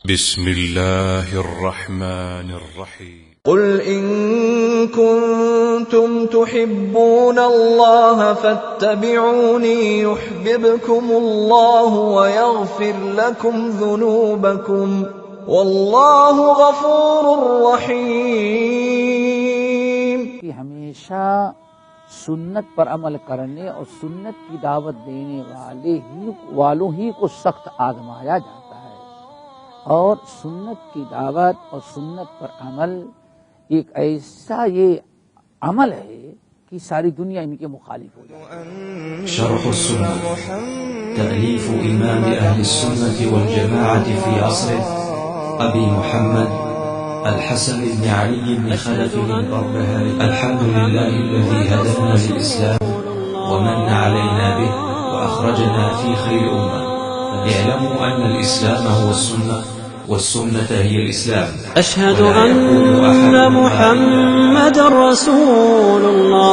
بسم الله الرحمن الرحيم قل إن كنتم تحبون الله فاتبعوني يحببكم الله ويغفر لكم ذنوبكم والله غفور رحيم. ہمیشہ سنت پر عمل کرنے اور سنت کی دعوت دینے والوں ہی کو سخت آزمایا جاتا ہے، اور سنت کی دعوت اور سنت پر عمل ایک ایسا یہ عمل ہے کہ ساری دنیا ان کے مخالف ہو جائے. شرح السنة تأليف إمام أهل السنة والجماعة في عصره أبي محمد الحسن بن علي بن خلف البربهاري. الحمد لله الذي هدانا للإسلام ومن علينا به وأخرجنا في خير أمة. اعلموا أن الإسلام هو السنة والسنة هي الإسلام. أشهد أن محمد رسول الله.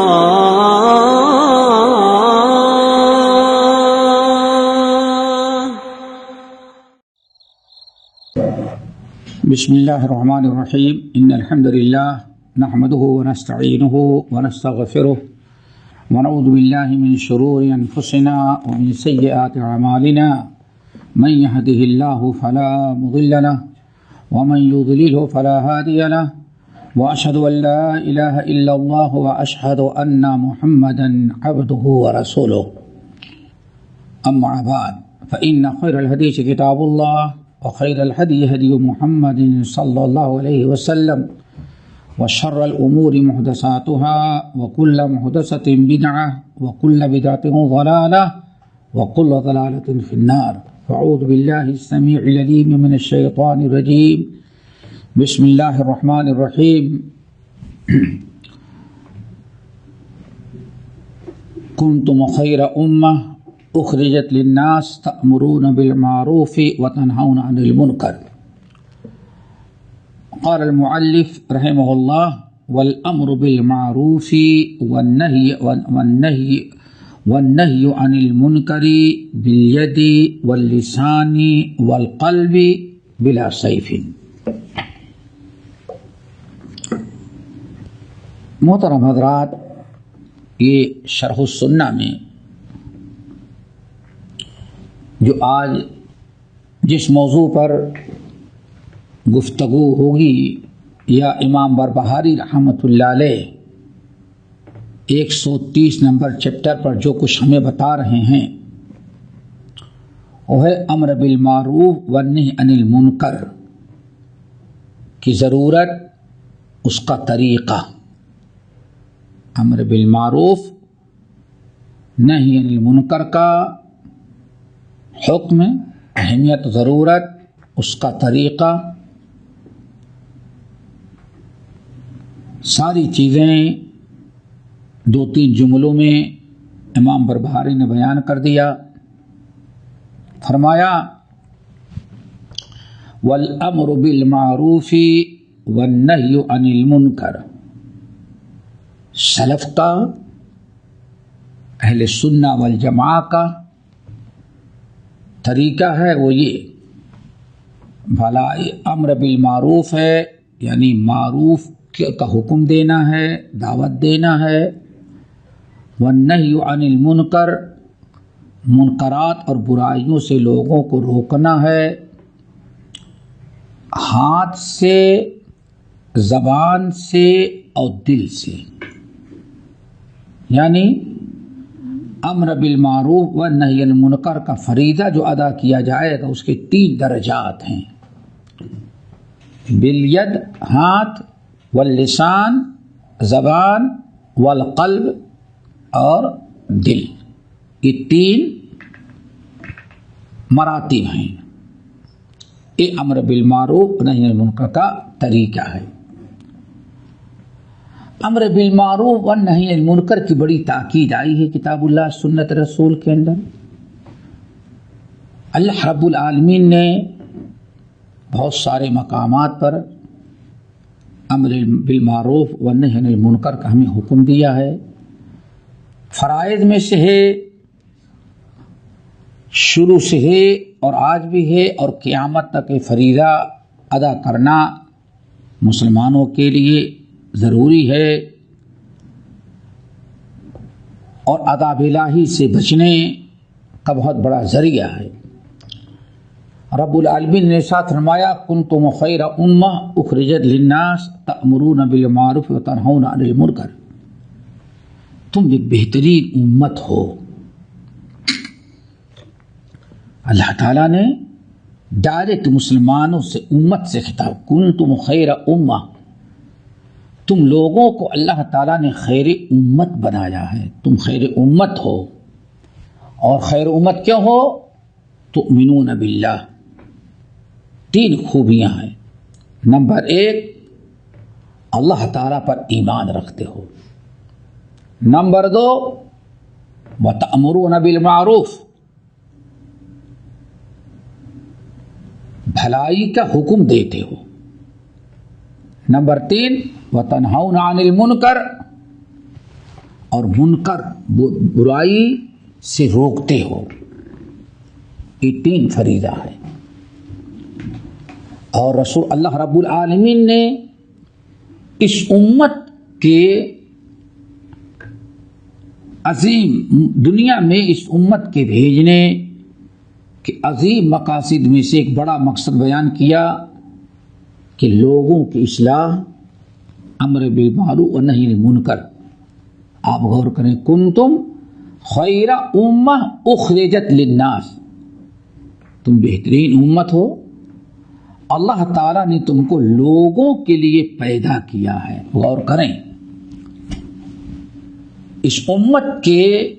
بسم الله الرحمن الرحيم. إن الحمد لله نحمده ونستعينه ونستغفره ونعوذ بالله من شرور أنفسنا ومن سيئات أعمالنا. من يهده الله فلا مضل له ومن يضلله فلا هادي له وأشهد أن لا إله إلا الله وأشهد أن محمدا عبده ورسوله. أما بعد فإن خير الحديث كتاب الله وخير الهدي هدي محمد صلى الله عليه وسلم وشر الأمور محدثاتها وكل محدثة بدعة وكل بدعة ضلالة وكل ضلالة في النار. فأعوذ بالله السميع العليم من الشيطان الرجيم. بسم الله الرحمن الرحيم. كنتم خير أمة أخرجت للناس تأمرون بالمعروف وتنهون عن المنكر. قال المؤلف رحمه الله: والأمر بالمعروف والنهي عن المنكر باليد واللسان والقلب بلا سيف. محترم حضرات، یہ شرح السنہ میں جو آج جس موضوع پر گفتگو ہوگی، یا امام بربہاری رحمۃ اللہ علیہ 130 نمبر چیپٹر پر جو کچھ ہمیں بتا رہے ہیں، وہ ہے امر بالمعروف والنہی عن المنکر کی ضرورت، اس کا طریقہ. امر بالمعروف نہی عن المنکر کا حکم، اہمیت، ضرورت، اس کا طریقہ، ساری چیزیں 2-3 جملوں میں امام بربہاری نے بیان کر دیا. فرمایا: والامر بالمعروف والنہی عن المنکر. سلف کا، اہل سنہ والجماعہ کا طریقہ ہے وہ یہ، بھلا امر بالمعروف ہے، یعنی معروف کا حکم دینا ہے، دعوت دینا ہے. والنہی عن المنکر، منکرات اور برائیوں سے لوگوں کو روکنا ہے، ہاتھ سے، زبان سے اور دل سے. یعنی امر بالمعروف والنہی عن المنکر کا فریضہ جو ادا کیا جائے گا، اس کے 3 درجات ہیں: بالید ہاتھ، واللسان زبان، والقلب اور دل. یہ 3 مراتب ہیں. یہ امر بالمعروف نہی عن المنکر کا طریقہ ہے. امر بالمعروف والنہی عن المنکر کی بڑی تاکید آئی ہے کتاب اللہ سنت رسول کے اندر. اللہ رب العالمین نے بہت سارے مقامات پر امر بالمعروف والنہی عن المنکر کا ہمیں حکم دیا ہے. فرائض میں سے ہے شروع سے ہے اور آج بھی ہے اور قیامت تک فریضہ ادا کرنا مسلمانوں کے لیے ضروری ہے، اور عذاب الہی سے بچنے کا بہت بڑا ذریعہ ہے۔ رب العالمین نے ساتھ فرمایا کنتم خیر امہ اخرجت للناس تأمرون بالمعروف وتنہون عن المنکر، تم ایک بہترین امت ہو۔ اللہ تعالیٰ نے ڈائریکٹ مسلمانوں سے، امت سے خطاب، کنتم خیر امہ، تم لوگوں کو اللہ تعالیٰ نے خیر امت بنایا ہے، تم خیر امت ہو۔ اور خیر امت کیا ہو؟ تؤمنون باللہ، تین خوبیاں ہیں۔ نمبر 1، اللہ تعالیٰ پر ایمان رکھتے ہو۔ نمبر 2، وتأمرون بالمعروف، بھلائی کا حکم دیتے ہو۔ نمبر 3، وتنہون عن المنکر، اور منکر برائی سے روکتے ہو۔ یہ 3 فریضہ ہے۔ اور رسول اللہ رب العالمین نے اس امت کے عظیم، دنیا میں اس امت کے بھیجنے کے عظیم مقاصد میں سے ایک بڑا مقصد بیان کیا کہ لوگوں کی اصلاح، امر بالمعروف و نہی عن المنکر۔ آپ غور کریں، کنتم خیر امہ اخرجت للناس، تم بہترین امت ہو، اللہ تعالیٰ نے تم کو لوگوں کے لیے پیدا کیا ہے۔ غور کریں، اس امت کے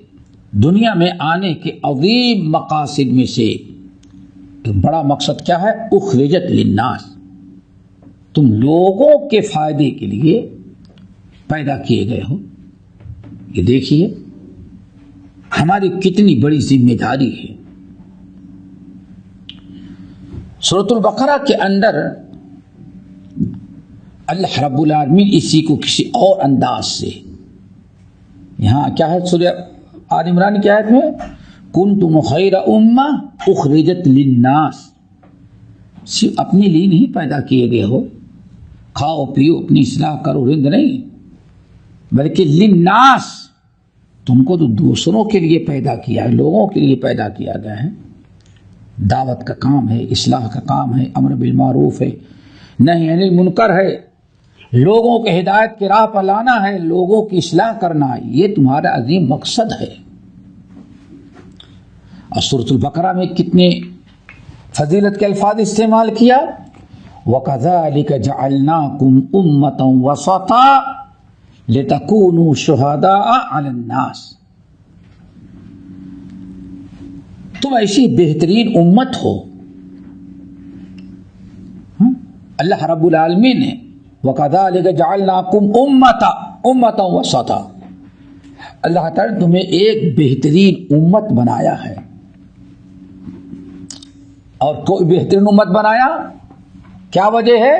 دنیا میں آنے کے عظیم مقاصد میں سے ایک بڑا مقصد کیا ہے؟ اخرجت للناس، تم لوگوں کے فائدے کے لیے پیدا کیے گئے ہو۔ یہ دیکھیے ہماری کتنی بڑی ذمہ داری ہے۔ سورۃ البقرہ کے اندر اللہ رب العالمین اسی کو کسی اور انداز سے، یہاں کیا ہے سورہ آل عمران کی آیت میں، کنتم خیر امہ اخرجت للناس، صرف اپنے لیے نہیں پیدا کیے گئے ہو، کھاؤ پیو اپنی اصلاح کرو رند نہیں، بلکہ للناس، تم کو تو دوسروں کے لیے پیدا کیا ہے، لوگوں کے لیے پیدا کیا گیا ہے۔ دعوت کا کام ہے، اصلاح کا کام ہے، امر بالمعروف ہے، نہی عن المنکر ہے، لوگوں کے ہدایت کی راہ پر لانا ہے، لوگوں کی اصلاح کرنا ہے، یہ تمہارا عظیم مقصد ہے۔ اور سورۃ البقرہ میں کتنے فضیلت کے الفاظ استعمال کیا، وَكَذَلِكَ جَعَلْنَاكُمْ أُمَّةً وَسَطًا لِتَكُونُوا شُهَدَاءَ عَلَى النَّاسِ، تم ایسی بہترین امت ہو۔ اللہ رب العالمین نے وَكَذَلِكَ جَعَلْنَاكُمْ أُمَّةً وَسَطًا، اللہ تعالیٰ نے تمہیں ایک بہترین امت بنایا ہے۔ اور کوئی بہترین امت بنایا، کیا وجہ ہے؟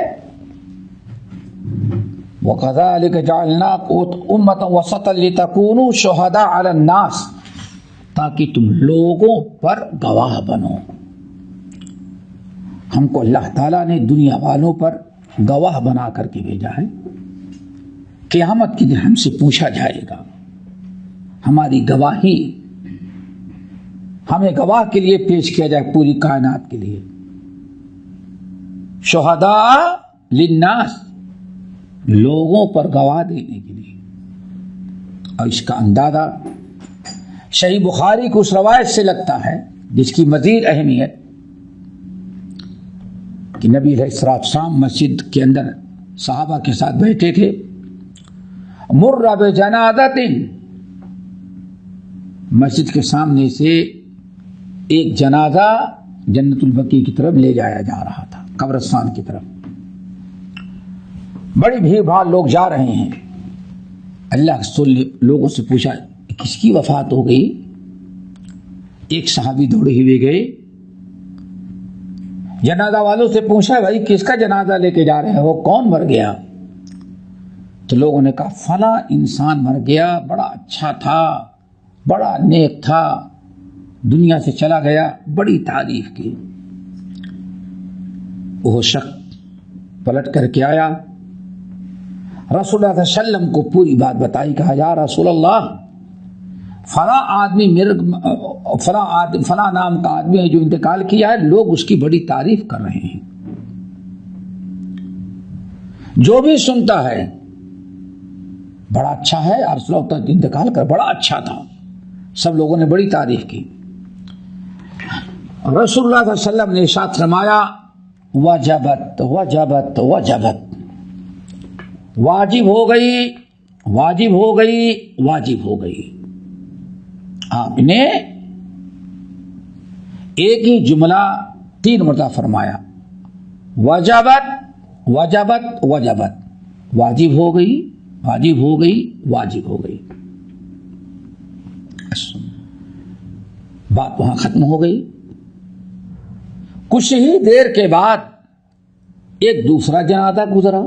وَكَذَلِكَ جَعَلْنَاكُمْ أُمَّةً وَسَطًا لِتَكُونُوا شُهَدَاءَ عَلَى النَّاسِ، تاکہ تم لوگوں پر گواہ بنو۔ ہم کو اللہ تعالیٰ نے دنیا والوں پر گواہ بنا کر کے بھیجا ہے۔ قیامت کے دن ہم سے پوچھا جائے گا، ہماری گواہی، ہمیں گواہ کے لیے پیش کیا جائے پوری کائنات کے لیے۔ شہداء للناس، لوگوں پر گواہ دینے کے لیے۔ اور اس کا اندازہ صحیح بخاری کو اس روایت سے لگتا ہے جس کی مزید اہمیت کہ نبی علیہ السلام مسجد کے اندر صحابہ کے ساتھ بیٹھے تھے، مر بجنازۃ، مسجد کے سامنے سے ایک جنازہ جنت البقیع کی طرف لے جایا جا رہا تھا، قبرستان کی طرف، بڑی بھیڑ بھاڑ لوگ جا رہے ہیں۔ اللہ کے رسول نے لوگوں سے پوچھا کس کی وفات ہو گئی؟ ایک صحابی دوڑے ہوئے گئے، جنازہ والوں سے پوچھا بھائی کس کا جنازہ لے کے جا رہے ہو، کون مر گیا؟ تو لوگوں نے کہا فلاں انسان مر گیا، بڑا اچھا تھا، بڑا نیک تھا، دنیا سے چلا گیا، بڑی تعریف کی۔ وہ شخص پلٹ کر کے آیا، رسول اللہ صلی اللہ علیہ وسلم کو پوری بات بتائی، کہا یا رسول اللہ فلاں آدمی فلاں نام کا آدمی ہے جو انتقال کیا ہے، لوگ اس کی بڑی تعریف کر رہے ہیں، جو بھی سنتا ہے بڑا اچھا ہے، رسول اللہ انتقال کر بڑا اچھا تھا، سب لوگوں نے بڑی تعریف کی۔ رسول اللہ صلی اللہ علیہ وسلم نے ارشاد فرمایا وجبت وجبت وجبت، واجب ہو گئی واجب ہو گئی واجب ہو گئی۔ آپ نے ایک ہی جملہ 3 مرتبہ فرمایا، وجبت وجبت وجبت، واجب ہو گئی واجب ہو گئی واجب ہو گئی۔ بات وہاں ختم ہو گئی۔ کچھ ہی دیر کے بعد ایک دوسرا جنازہ گزرا۔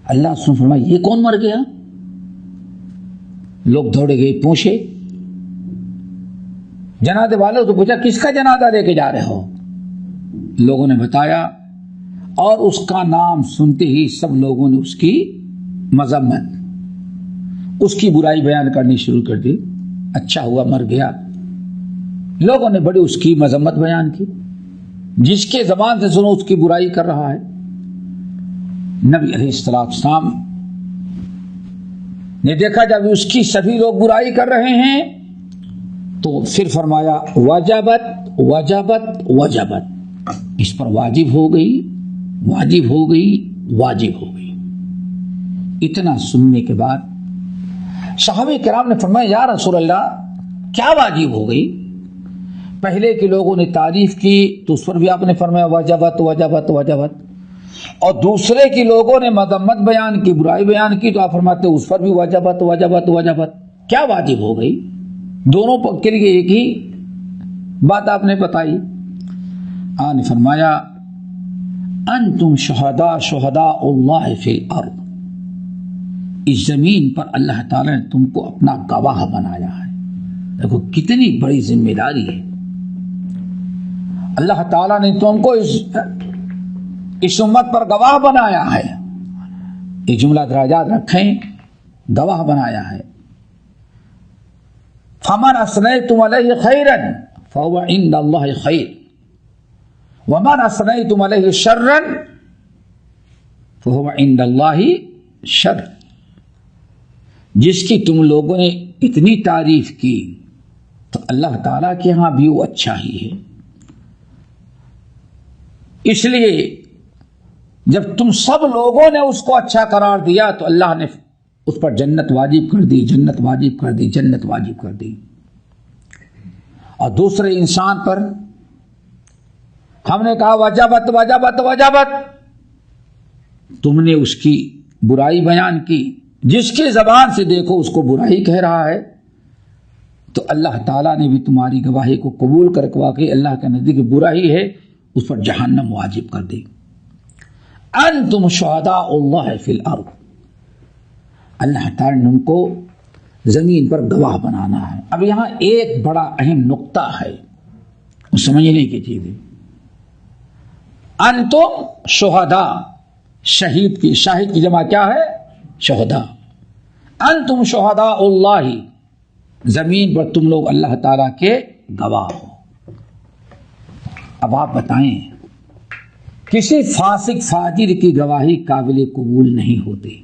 اللہ سن فرمایا یہ کون مر گیا؟ لوگ دوڑے گئے، پوچھے جنازے والوں سے، پوچھا کس کا جنازہ لے کے جا رہے ہو؟ لوگوں نے بتایا، اور اس کا نام سنتے ہی سب لوگوں نے اس کی مذمت، اس کی برائی بیان کرنی شروع کر دی۔ اچھا ہوا مر گیا، لوگوں نے بڑی اس کی مذمت بیان کی، جس کے زبان سے سنو اس کی برائی کر رہا ہے۔ نبی علیہ السلام نے دیکھا جب اس کی سبھی لوگ برائی کر رہے ہیں تو پھر فرمایا وجبت وجبت وجبت، اس پر واجب ہو گئی واجب ہو گئی واجب ہو گئی۔ اتنا سننے کے بعد صحابہ کرام نے فرمایا یا رسول اللہ کیا واجب ہو گئی؟ پہلے کے لوگوں نے تعریف کی تو اس پر بھی آپ نے فرمایا وجبت وجبت وجبت، اور دوسرے کی لوگوں نے مذمت بیان کی، برائی بیان کی، تو آپ فرماتے اس پر بھی وجبت وجبت وجبت، کیا واجب ہو گئی؟ دونوں کے لیے ایک ہی بات آپ نے بتائی۔ آپ نے فرمایا انتم شہداء شہداء اللہ فی الارض، اس زمین پر اللہ تعالیٰ نے تم کو اپنا گواہ بنایا ہے۔ دیکھو کتنی بڑی ذمہ داری ہے، اللہ تعالیٰ نے تم کو اس امت پر گواہ بنایا ہے۔ یہ جملہ دراجات رکھیں، گواہ بنایا ہے۔ فمن اثنیتم علیہ خیرا فہو عند اللہ خیر، ومن اثنیتم علیہ شرا فہو عند اللہ شر، جس کی تم لوگوں نے اتنی تعریف کی تو اللہ تعالیٰ کے ہاں بھی وہ اچھا ہی ہے۔ اس لیے جب تم سب لوگوں نے اس کو اچھا قرار دیا تو اللہ نے اس پر جنت واجب کر دی، جنت واجب کر دی، جنت واجب کر دی۔ اور دوسرے انسان پر ہم نے کہا وجبت وجبت وجبت، تم نے اس کی برائی بیان کی، جس کی زبان سے دیکھو اس کو برائی کہہ رہا ہے، تو اللہ تعالیٰ نے بھی تمہاری گواہی کو قبول کر کے اللہ کے نزدیک برائی ہے، اس پر جہنم واجب کر دی۔ انتم شہداء اللہ فی الارض، اللہ تعالیٰ نے ان کو زمین پر گواہ بنانا ہے۔ اب یہاں ایک بڑا اہم نقطہ ہے، سمجھنے کی چیز ہے۔ انتم شہداء، شہید کی، شاہد کی جمع کیا ہے؟ شہداء۔ انتم شہداء اللہ، زمین پر تم لوگ اللہ تعالیٰ کے گواہ ہو۔ اب آپ بتائیں، کسی فاسق فاجر کی گواہی قابل قبول نہیں ہوتی۔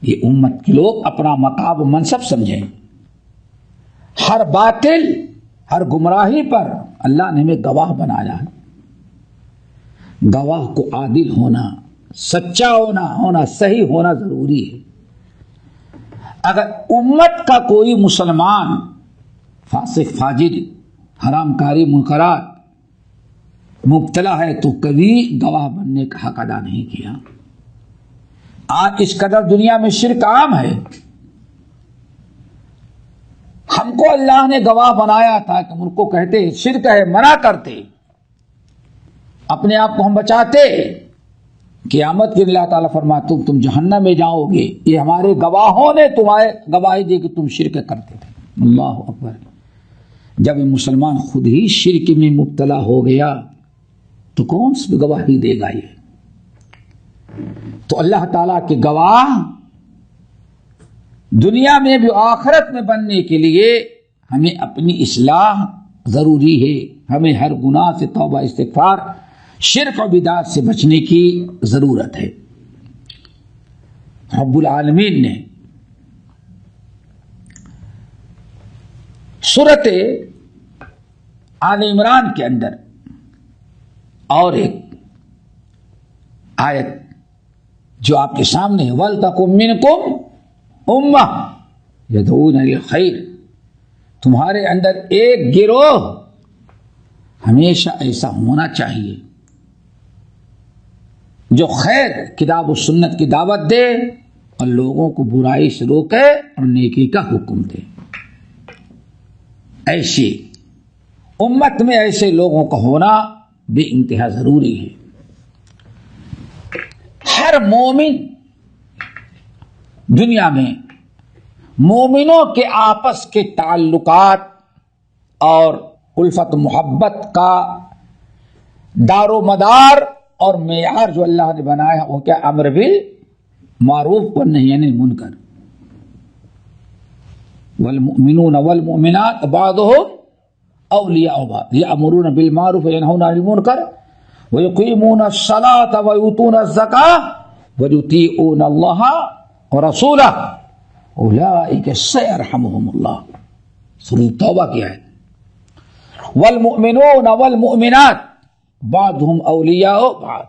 یہ امت کے لوگ اپنا مقام و منصب سمجھیں، ہر باطل ہر گمراہی پر اللہ نے ہمیں گواہ بنایا ہے۔ گواہ کو عادل ہونا، سچا ہونا صحیح ہونا ضروری ہے۔ اگر امت کا کوئی مسلمان فاسق فاجر حرام کاری منکرات مبتلا ہے تو کبھی گواہ بننے کا حق ادا نہیں کیا۔ آج اس قدر دنیا میں شرک عام ہے، ہم کو اللہ نے گواہ بنایا تھا کہ ان کو کہتے شرک ہے، منع کرتے، اپنے آپ کو ہم بچاتے۔ قیامت کے اللہ تعالیٰ فرماتا تم جہنم میں جاؤ گے، یہ ہمارے گواہوں نے تمہارے گواہی دی کہ تم شرک کرتے تھے۔ اللہ اکبر. جب مسلمان خود ہی شرک میں مبتلا ہو گیا تو کون سی گواہی دے گا؟ یہ تو اللہ تعالیٰ کے گواہ دنیا میں بھی آخرت میں بننے کے لیے ہمیں اپنی اصلاح ضروری ہے. ہمیں ہر گناہ سے توبہ استغفار، شرک و بدعت سے بچنے کی ضرورت ہے. رب العالمین نے سورۃ آل عمران کے اندر اور ایک آیت جو آپ کے سامنے ہے، وَلْتَكُن مِّنكُمْ أُمَّةٌ يَدْعُونَ إِلَى الْخَيْرِ، تمہارے اندر ایک گروہ ہمیشہ ایسا ہونا چاہیے جو خیر کتاب و سنت کی دعوت دے اور لوگوں کو برائی سے روکے اور نیکی کا حکم دے. ایسی امت میں ایسے لوگوں کا ہونا بے انتہا ضروری ہے. ہر مومن دنیا میں مومنوں کے آپس کے تعلقات اور الفت محبت کا دار و مدار اور معیار جو اللہ نے بنایا ہے وہ کیا؟ امر بالمعروف والنہی عن المنکر. والمؤمنون والمؤمنات بعضهم اولیاء بعض یأمرون بالمعروف وینہون عن المنکر ویقیمون الصلاة ویؤتون الزکاة ویطیعون اللہ ورسولہ اولئک سیرحمہم اللہ. سورۃ توبہ کی آیت. والمؤمنون والمؤمنات بعضهم اولیاء بعض،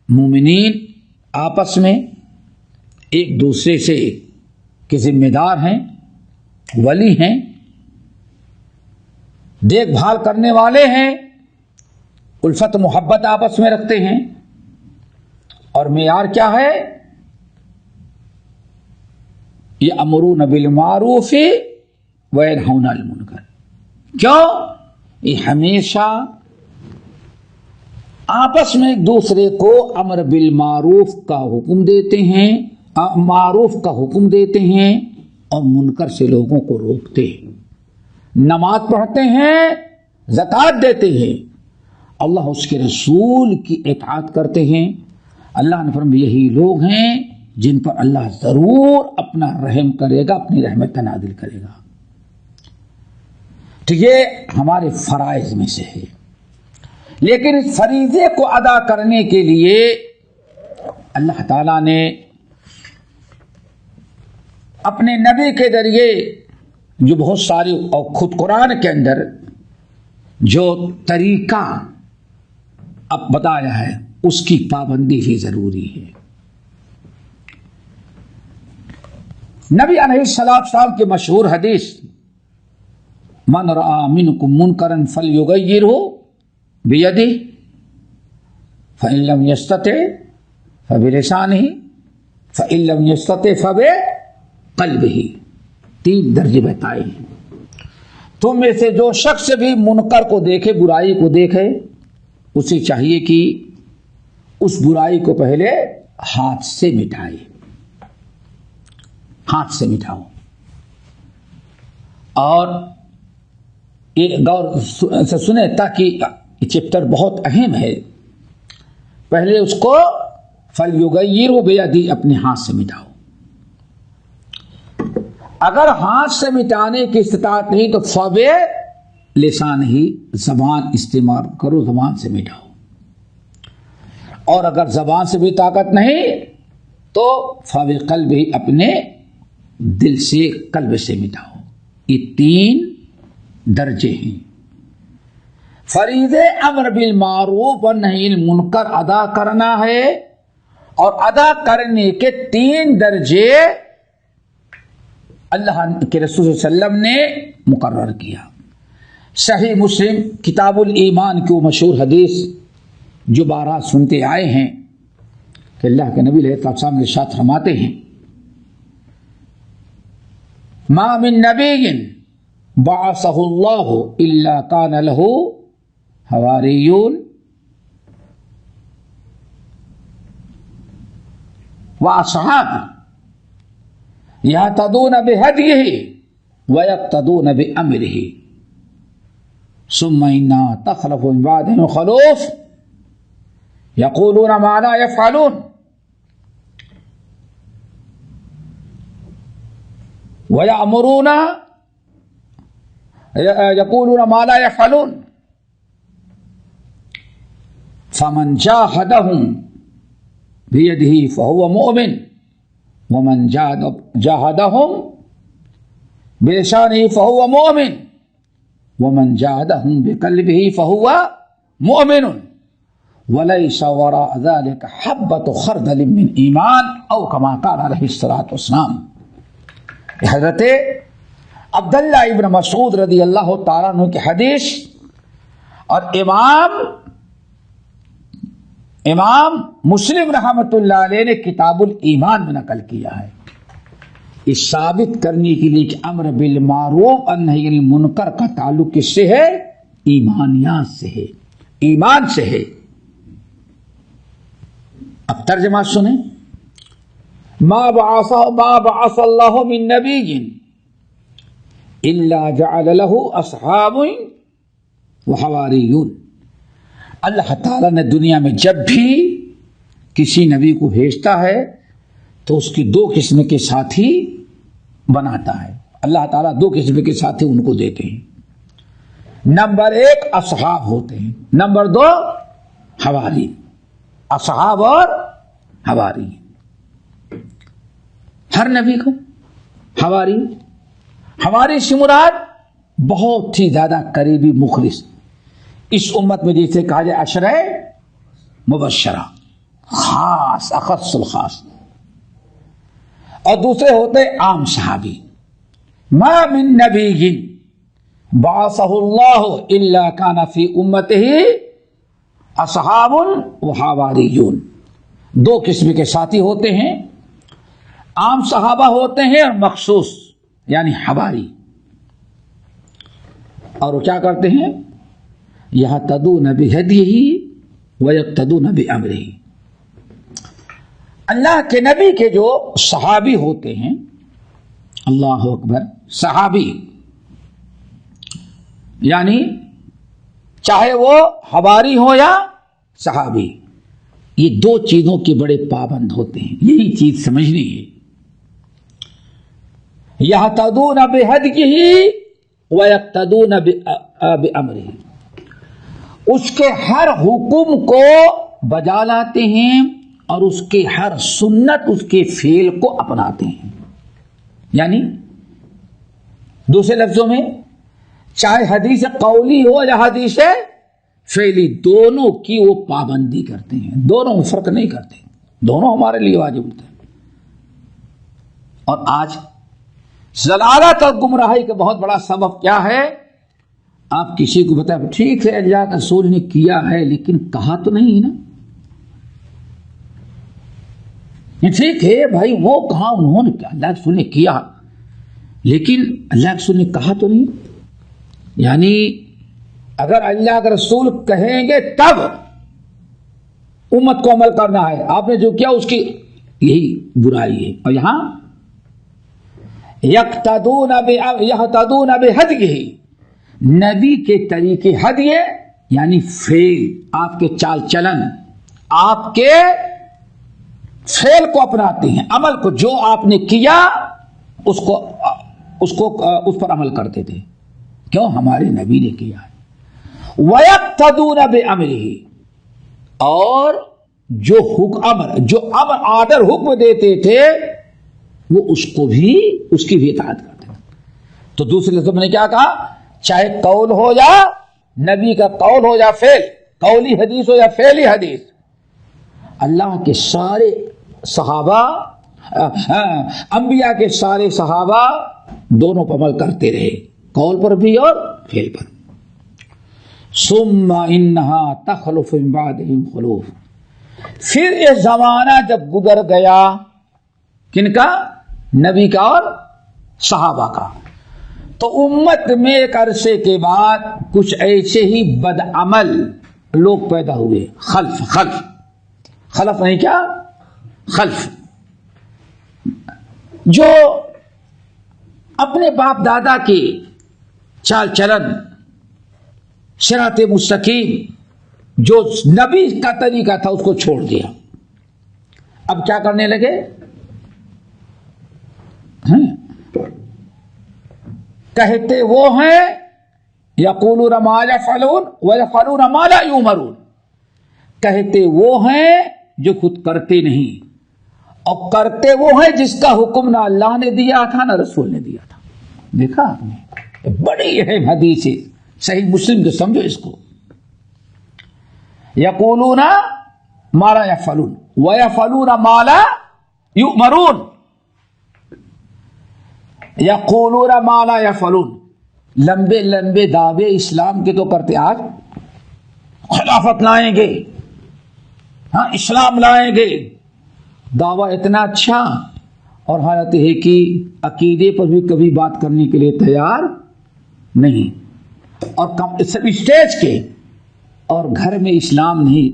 مومنین آپس میں ایک دوسرے سے کے ذمہ دار ہیں، ولی ہیں، دیکھ بھال کرنے والے ہیں، الفت محبت آپس میں رکھتے ہیں. اور معیار کیا ہے؟ یأمرون بالمعروف وینہون عن المنکر. کیوں؟ یہ ہمیشہ آپس میں ایک دوسرے کو امر بالمعروف کا حکم دیتے ہیں، معروف کا حکم دیتے ہیں اور منکر سے لوگوں کو روکتے ہیں. نماز پڑھتے ہیں، زکوٰۃ دیتے ہیں، اللہ اس کے رسول کی اطاعت کرتے ہیں. اللہ نے فرمایا یہی لوگ ہیں جن پر اللہ ضرور اپنا رحم کرے گا، اپنی رحمت نازل کرے گا. تو یہ ہمارے فرائض میں سے ہے. لیکن اس فریضے کو ادا کرنے کے لیے اللہ تعالیٰ نے اپنے نبی کے ذریعے جو بہت ساری اور خود قرآن کے اندر جو طریقہ اب بتایا ہے اس کی پابندی ہی ضروری ہے. نبی علیہ السلام کی مشہور حدیث من رأى منكم منکرا فلیغیرہ بیدہ فإن لم يستطع فبلسانہ فإن لم يستطع فبقلبہ. 3 درجے بتائے ہیں. تم میں سے جو شخص بھی منکر کو دیکھے، برائی کو دیکھے، اسے چاہیے کہ اس برائی کو پہلے ہاتھ سے مٹائے. ہاتھ سے مٹاؤ. اور یہ غور سے سنیں تاکہ یہ چیپٹر بہت اہم ہے. پہلے اس کو فلیغیرہ بیدہ، اپنے ہاتھ سے مٹاؤ. اگر ہاتھ سے مٹانے کی استطاعت نہیں تو فبلسان ہی، زبان استعمال کرو، زبان سے مٹاؤ. اور اگر زبان سے بھی طاقت نہیں تو فبقلب ہی، اپنے دل سے، قلب سے مٹاؤ. یہ 3 درجے ہیں. فریضے امر بالمعروف و نہی عن المنکر ادا کرنا ہے، اور ادا کرنے کے 3 درجے اللہ کے رسول صلی اللہ علیہ وسلم نے مقرر کیا. صحیح مسلم کتاب الایمان کی وہ مشہور حدیث جو بارہ سنتے آئے ہیں کہ اللہ کے نبی علیہ السلام نے ارشاد فرماتے ہیں ما من نبی بعثہ اللہ الا کان لہ حواریون واصحاب یہتدون بہدیہ وَيَقْتَدُونَ بِأَمْرِهِ ثُمَّ إِنَّا تَخْلَفُ مِن بَعْدِهِمْ خَلُوفٌ يَقُولُونَ مَا لَا يَفْعَلُونَ وَيَأْمُرُونَ يَقُولُونَ مَا لَا يَفْعَلُونَ فَمَنْ جَاهَدَهُمْ بِيَدِهِ فَهُوَ مُؤْمِنٌ وَمَنْ جَاهَدَهُمْ بِلِسَانِهِ فَهُوَ مُؤْمِنٌ وَمَنْ جَاهَدَهُمْ بِقَلْبِهِ فَهُوَ مُؤْمِنٌ وَلَيْسَ وَرَاءَ ذَلِكَ حَبَّةُ خَرْدَلٍ مِّنْ إِيمَانٍ أَوْ كَمَا قَالَ عَلَيْهِ الصَّلَاةُ وَالسَّلَامُ. حضرت عبداللہ ابن مسعود رضی اللہ تعالیٰ عنہ کی حدیث اور امام مسلم رحمۃ اللہ علیہ نے کتاب الایمان میں نقل کیا ہے، اس ثابت کرنے کے لیے کہ امر بالمعروف اور نہی عن المنکر کا تعلق کس سے ہے؟ ایمانیات سے ہے، ایمان سے ہے. اب ترجمہ سنیں. ما بعث اللہ من نبی الا جعل له اصحاب وحواریون. اللہ تعالیٰ نے دنیا میں جب بھی کسی نبی کو بھیجتا ہے تو اس کی دو قسم کے ساتھی بناتا ہے. اللہ تعالیٰ دو قسم کے ساتھی ان کو دیتے ہیں. نمبر ایک اصحاب ہوتے ہیں، نمبر دو حواری. اصحاب اور حواری. ہر نبی کو حواری سے مراد بہت ہی زیادہ قریبی مخلص. اس امت میں جیسے کہا جائے عشرہ مبشرہ، خاص اخص الخاص. اور دوسرے ہوتے عام صحابی. ما من نبی بعثہ اللہ الا کان فی امتہ اصحاب وحواریون. دو قسم کے ساتھی ہوتے ہیں، عام صحابہ ہوتے ہیں اور مخصوص یعنی حواری. اور وہ کیا کرتے ہیں؟ یہتدون بہدیہ ویقتدون بامرہ. اللہ کے نبی کے جو صحابی ہوتے ہیں، اللہ اکبر، صحابی یعنی چاہے وہ حواری ہو یا صحابی، یہ دو چیزوں کے بڑے پابند ہوتے ہیں. یہی چیز سمجھنی ہے. یہتدون بہدیہ ویقتدون بامرہ. اس کے ہر حکم کو بجا لاتے ہیں اور اس کے ہر سنت، اس کے فعل کو اپناتے ہیں. یعنی دوسرے لفظوں میں چاہے حدیث قولی ہو یا حدیث فعلی، دونوں کی وہ پابندی کرتے ہیں، دونوں میں فرق نہیں کرتے، دونوں ہمارے لیے واجب ہوتے ہیں. اور آج ضلالت اور گمراہی کا بہت بڑا سبب کیا ہے؟ آپ کسی کو بتائیں ٹھیک ہے اللہ کا رسول نے کیا ہے لیکن کہا تو نہیں نا. ٹھیک ہے بھائی وہ کہا انہوں نے کیا، اللہ کے رسول نے کیا لیکن اللہ کے رسول نے کہا تو نہیں. یعنی اگر اللہ کے رسول کہیں گے تب امت کو عمل کرنا ہے، آپ نے جو کیا اس کی یہی برائی ہے. اور یہاں یقتدون بہدیہ، نبی کے طریقے، ہدیہ یعنی فعل، آپ کے چال چلن، آپ کے فعل کو اپناتے ہیں، عمل کو، جو آپ نے کیا اس پر عمل کرتے تھے. کیوں؟ ہمارے نبی نے کیا ہے. وَيَقْتَدُونَ بِأَمْرِهِ، اور جو امر آرڈر حکم دیتے تھے وہ اس کی بھی اطاعت کرتے تھے. تو دوسرے لفظ میں نے کیا کہا؟ چاہے قول ہو یا نبی کا قول ہو یا فعل، قولی حدیث ہو یا فعلی حدیث، اللہ کے سارے صحابہ، انبیاء کے سارے صحابہ دونوں پر عمل کرتے رہے، قول پر بھی اور فعل پر. ثم انہا تخلف من بعدہم خلوف. پھر یہ زمانہ جب گزر گیا، کن کا؟ نبی کا اور صحابہ کا، تو امت میں ایک عرصے کے بعد کچھ ایسے ہی بدعمل لوگ پیدا ہوئے. خلف نہیں کیا؟ خلف، جو اپنے باپ دادا کے چال چلن صراط مستقیم جو نبی کا طریقہ تھا اس کو چھوڑ دیا. اب کیا کرنے لگے؟ کہتے وہ ہیں یقولون ما لا یفعلون ویفعلون ما لا یؤمرون. کہتے وہ ہیں جو خود کرتے نہیں اور کرتے وہ ہیں جس کا حکم نہ اللہ نے دیا تھا نہ رسول نے دیا تھا. دیکھا آپ نے؟ بڑی اہم حدیث ہے، صحیح مسلم کو سمجھو اس کو. یقولون ما لا یفعلون ویفعلون ما لا یؤمرون. یقولون ما لا یفعلون، لمبے لمبے دعوے اسلام کے تو کرتے، آج خلافت لائیں گے، ہاں اسلام لائیں گے، دعویٰ اتنا اچھا، اور حالت ہے کہ عقیدے پر بھی کبھی بات کرنے کے لیے تیار نہیں، اور سب اسٹیج کے، اور گھر میں اسلام نہیں.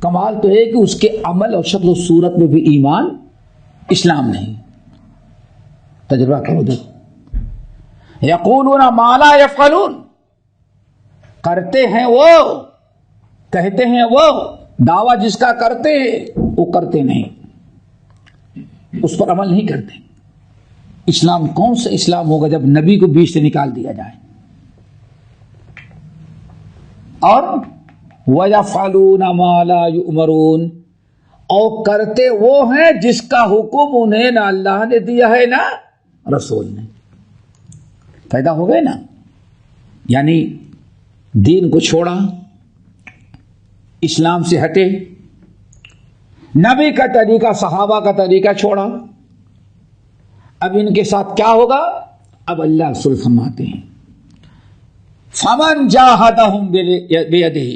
کمال تو ہے کہ اس کے عمل اور شکل و صورت میں بھی ایمان اسلام نہیں. تجربہ کرو دیکھو. یقولون ما لا یفعلون، کرتے ہیں وہ، کہتے ہیں وہ، دعویٰ جس کا کرتے ہیں وہ کرتے نہیں، اس پر عمل نہیں کرتے. اسلام کون سا اسلام ہوگا جب نبی کو بیچ سے نکال دیا جائے؟ اور وَيَفْعَلُونَ مَا لَا يُؤْمَرُونَ، اور کرتے وہ ہیں جس کا حکم انہیں نہ اللہ نے دیا ہے نہ رسول نے. پیدا ہو گئے نا، یعنی دین کو چھوڑا، اسلام سے ہٹے، نبی کا طریقہ صحابہ کا طریقہ چھوڑا. اب ان کے ساتھ کیا ہوگا؟ اب اللہ رسول فرماتے ہیں فَمَنْ جَاهَدَهُمْ بِيَدِهِ.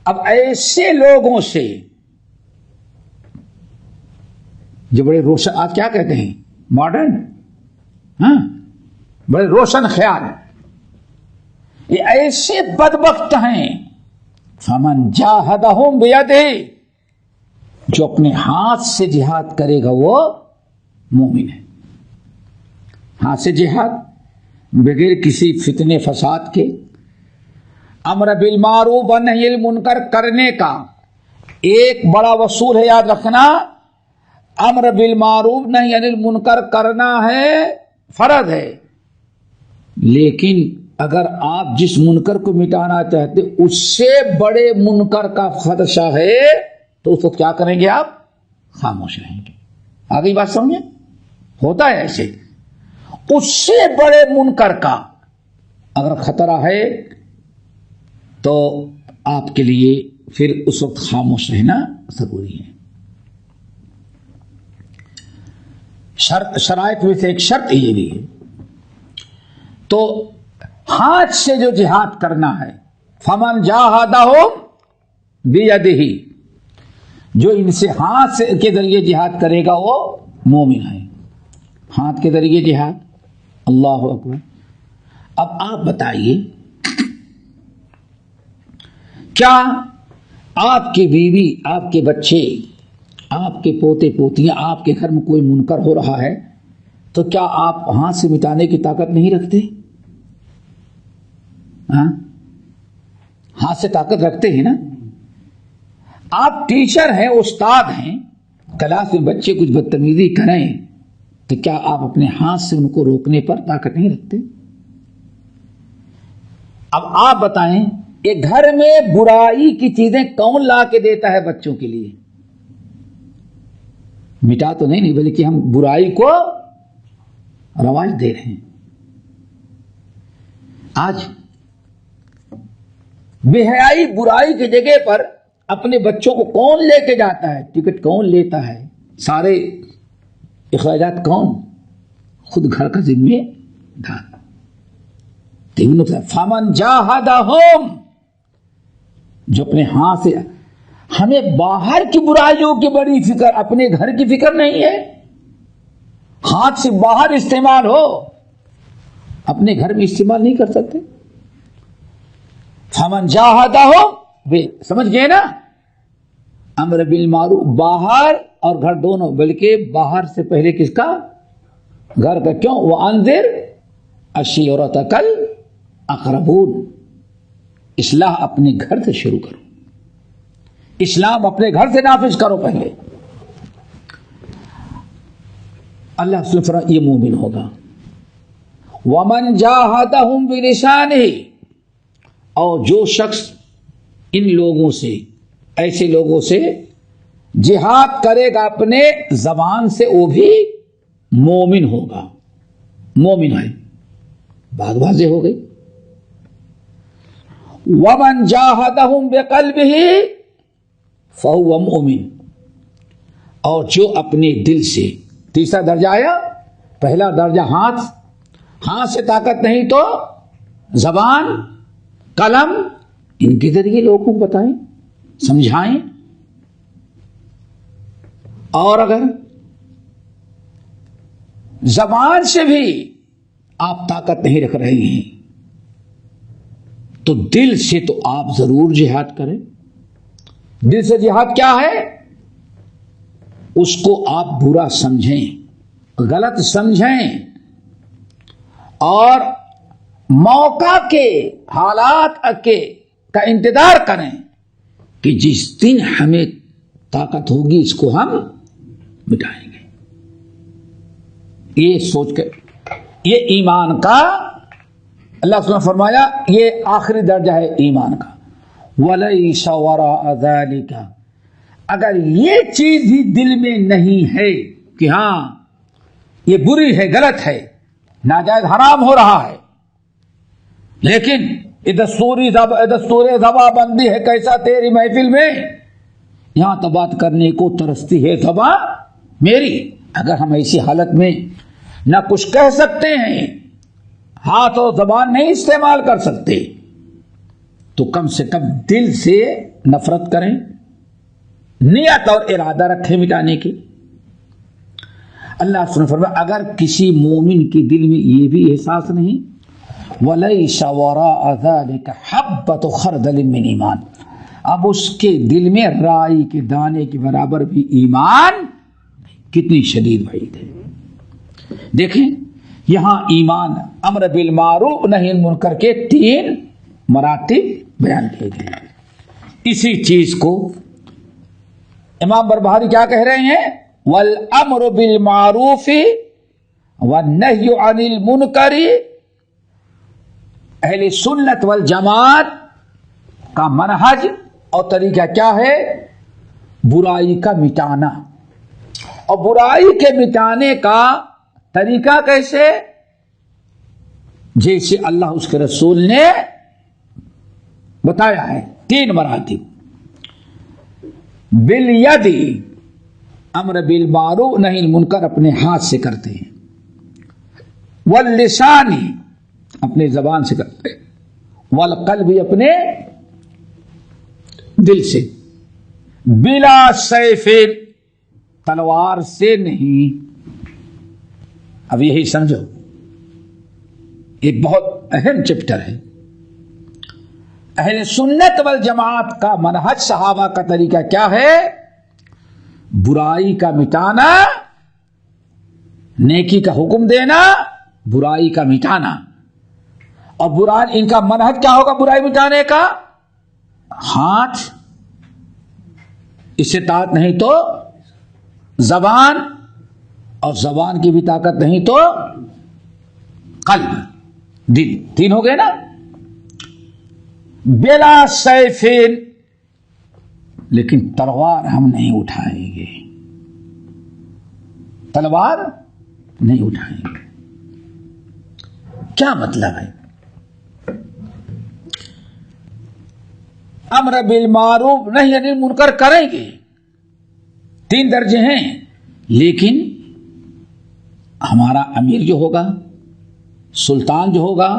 اب ایسے لوگوں سے جو بڑے روشن، آج کیا کہتے ہیں ماڈرن، ہاں بڑے روشن خیال، یہ ایسے بدبخت ہیں. فَمَنْ جَاهَدَهُمْ بِيَدِهِ، جو اپنے ہاتھ سے جہاد کرے گا وہ مومن ہے. ہاتھ سے جہاد بغیر کسی فتنے فساد کے، امر بالمعروف و نہی عن المنکر کرنے کا ایک بڑا اصول ہے، یاد رکھنا. امر بالمعروف نہی عن المنکر کرنا ہے، فرض ہے، لیکن اگر آپ جس منکر کو مٹانا چاہتے اس سے بڑے منکر کا خدشہ ہے تو اس کو کیا کریں گے؟ آپ خاموش رہیں گے. آگئی بات سمجھیں؟ ہوتا ہے ایسے، اس سے بڑے منکر کا اگر خطرہ ہے تو آپ کے لیے پھر اس وقت خاموش رہنا ضروری ہے. شرائط میں سے ایک شرط یہ بھی ہے. تو ہاتھ سے جو جہاد کرنا ہے، فمن جاہدہم بیدہ، جو ان سے ہاتھ کے ذریعے جہاد کرے گا وہ مومن ہے. ہاتھ کے ذریعے جہاد، اللہ اکبر. اب آپ بتائیے، کیا آپ کی بیوی، آپ کے بچے، آپ کے پوتے پوتیاں، آپ کے گھر میں کوئی منکر ہو رہا ہے تو کیا آپ ہاتھ سے مٹانے کی طاقت نہیں رکھتے؟ ہاں، ہاتھ سے طاقت رکھتے ہیں نا. آپ ٹیچر ہیں، استاد ہیں، کلاس میں بچے کچھ بدتمیزی کریں تو کیا آپ اپنے ہاتھ سے ان کو روکنے پر طاقت نہیں رکھتے؟ اب آپ بتائیں، ایک گھر میں برائی کی چیزیں کون لا کے دیتا ہے بچوں کے لیے؟ مٹا تو نہیں بلکہ ہم برائی کو رواج دے رہے ہیں. آج بے حیائی برائی کی جگہ پر اپنے بچوں کو کون لے کے جاتا ہے؟ ٹکٹ کون لیتا ہے؟ سارے اخراجات کون؟ خود گھر کا ذمہ دار. فمن جاہدہم، جو اپنے ہاتھ سے. ہمیں باہر کی برائیوں کی بڑی فکر، اپنے گھر کی فکر نہیں ہے. ہاتھ سے باہر استعمال ہو، اپنے گھر میں استعمال نہیں کر سکتے. فمن جاہدہم، سمجھ گئے نا؟ امر بالمعروف باہر اور گھر دونوں، بلکہ باہر سے پہلے کس کا؟ گھر کا کیوں؟ وَأَنذِرْ عَشِيرَتَكَ الْأَقْرَبُونَ، اصلاح اپنے گھر سے شروع کرو، اسلام اپنے گھر سے نافذ کرو پہلے۔ اللہ سے فرمایا یہ مومن ہوگا۔ وَمَنْ جَاهَدَهُمْ بِلِسَانِهِ، اور جو شخص ان لوگوں سے، ایسے لوگوں سے جہاد کرے گا اپنے زبان سے، وہ بھی مومن ہوگا۔ مومن ہے، بات واضح ہو گئی۔ وَمَنْ جَاهَدَهُمْ بِقَلْبِهِ فَهُوَ مُؤْمِنٌ، اور جو اپنے دل سے، تیسرا درجہ آیا، پہلا درجہ ہاتھ سے طاقت نہیں تو زبان، قلم، ان کے ذریعے لوگوں کو بتائیں، سمجھائیں۔ اور اگر زبان سے بھی آپ طاقت نہیں رکھ رہے ہیں تو دل سے تو آپ ضرور جہاد کریں۔ دل سے جہاد کیا ہے؟ اس کو آپ برا سمجھیں، غلط سمجھیں، اور موقع کے، حالات کا انتظار کریں کہ جس دن ہمیں طاقت ہوگی اس کو ہم مٹائیں گے۔ یہ سوچ کر، یہ ایمان کا، اللہ نے فرمایا یہ آخری درجہ ہے ایمان کا۔ وَلَيْسَ وَرَاءَ ذَلِكَ، اگر یہ چیز بھی دل میں نہیں ہے کہ ہاں یہ بری ہے، غلط ہے، ناجائز حرام ہو رہا ہے، لیکن یہ دستور زباں بندی ہے، کیسا تیری محفل میں یہاں تو بات کرنے کو ترستی ہے زباں میری، اگر ہم ایسی حالت میں نہ کچھ کہہ سکتے ہیں، ہاتھ اور زبان نہیں استعمال کر سکتے، تو کم سے کم دل سے نفرت کریں، نیت اور ارادہ رکھیں مٹانے کی۔ اللہ سبحانہ فرمایا اگر کسی مومن کے دل میں یہ بھی احساس نہیں، وَلَيْسَ وَرَاءَ ذَلِكَ حَبَّةُ خَرْدَلٍ مِّنْ ایمان، اب اس کے دل میں رائی کے دانے کے برابر بھی ایمان، کتنی شدید وعید ہے۔ دیکھیں یہاں ایمان، امر بالمعروف نہی عن المنکر کے 3 مراتب بیان کیے گئے۔ اسی چیز کو امام بربہاری کیا کہہ رہے ہیں؟ والامر بالمعروف والنہی عن المنکر، اہل سنت والجماعت کا منہج اور طریقہ کیا ہے؟ برائی کا مٹانا، اور برائی کے مٹانے کا طریقہ کیسے؟ جیسے اللہ اس کے رسول نے بتایا ہے، 3 مراتب۔ بالید، امر بالمعروف نہی عن المنکر اپنے ہاتھ سے کرتے ہیں، واللسان اپنے زبان سے کرتے ہیں، والقلب اپنے دل سے، بلا سیف تلوار سے نہیں۔ اب یہی سمجھو، یہ بہت اہم چیپٹر ہے۔ اہل سنت والجماعت کا منہج، صحابہ کا طریقہ کیا ہے؟ برائی کا مٹانا، نیکی کا حکم دینا، برائی کا مٹانا۔ اور برائی، ان کا منہج کیا ہوگا برائی مٹانے کا؟ ہاتھ، اس سے طاقت نہیں تو زبان، اور زبان کی بھی طاقت نہیں تو قلب، دل، 3 ہو گئے نا۔ بلا سیفین، لیکن تلوار ہم نہیں اٹھائیں گے، تلوار نہیں اٹھائیں گے۔ کیا مطلب ہے؟ امر بالمعروف نہی عن المنکر کریں گے، 3 درجے ہیں، لیکن ہمارا امیر جو ہوگا، سلطان جو ہوگا،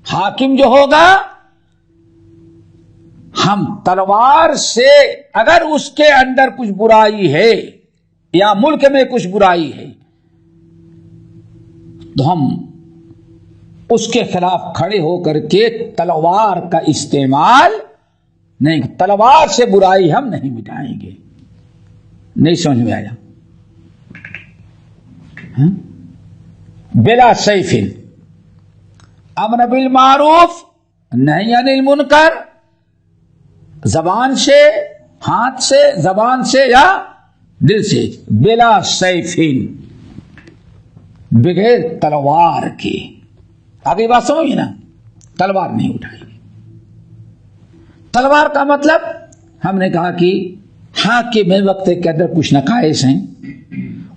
حاکم جو ہوگا، ہم تلوار سے اگر اس کے اندر کچھ برائی ہے یا ملک میں کچھ برائی ہے تو ہم اس کے خلاف کھڑے ہو کر کے تلوار کا استعمال نہیں، تلوار سے برائی ہم نہیں مٹائیں گے۔ نہیں سمجھ میں آیا؟ بلا سیف، امر بالمعروف نہی عن المنکر، زبان سے، ہاتھ سے، زبان سے یا دل سے، بلا سیف، بغیر تلوار کے. آگے بات سمجھیے نا، تلوار نہیں اٹھائی. تلوار کا مطلب ہم نے کہا کہ حاکم وقت کے اندر کچھ نقائص ہیں،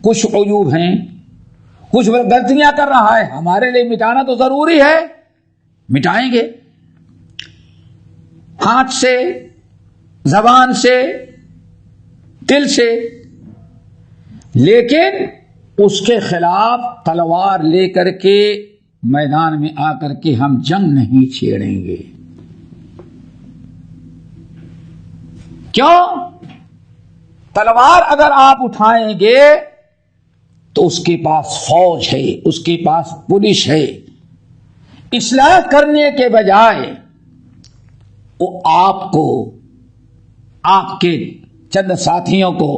کچھ عیوب ہیں، کچھ غلطیاں کر رہا ہے، ہمارے لیے مٹانا تو ضروری ہے، مٹائیں گے ہاتھ سے، زبان سے، دل سے، لیکن اس کے خلاف تلوار لے کر کے میدان میں آ کر کے ہم جنگ نہیں چھیڑیں گے. کیوں؟ تلوار اگر آپ اٹھائیں گے تو اس کے پاس فوج ہے، اس کے پاس پولیس ہے. اصلاح کرنے کے بجائے وہ آپ کو، آپ کے چند ساتھیوں کو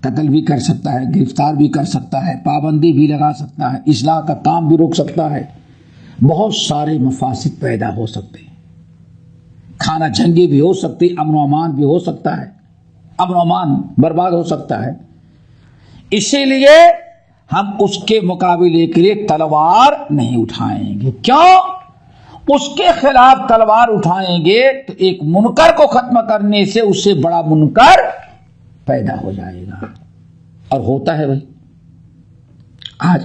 قتل بھی کر سکتا ہے، گرفتار بھی کر سکتا ہے، پابندی بھی لگا سکتا ہے، اصلاح کا کام بھی روک سکتا ہے. بہت سارے مفاسد پیدا ہو سکتے ہیں، کھانا جنگی بھی ہو سکتی، امن و امان بھی ہو سکتا ہے، امن و امان برباد ہو سکتا ہے. اسی لیے ہم اس کے مقابلے کے لیے تلوار نہیں اٹھائیں گے. کیوں؟ اس کے خلاف تلوار اٹھائیں گے تو ایک منکر کو ختم کرنے سے اس سے بڑا منکر پیدا ہو جائے گا، اور ہوتا ہے. بھائی آج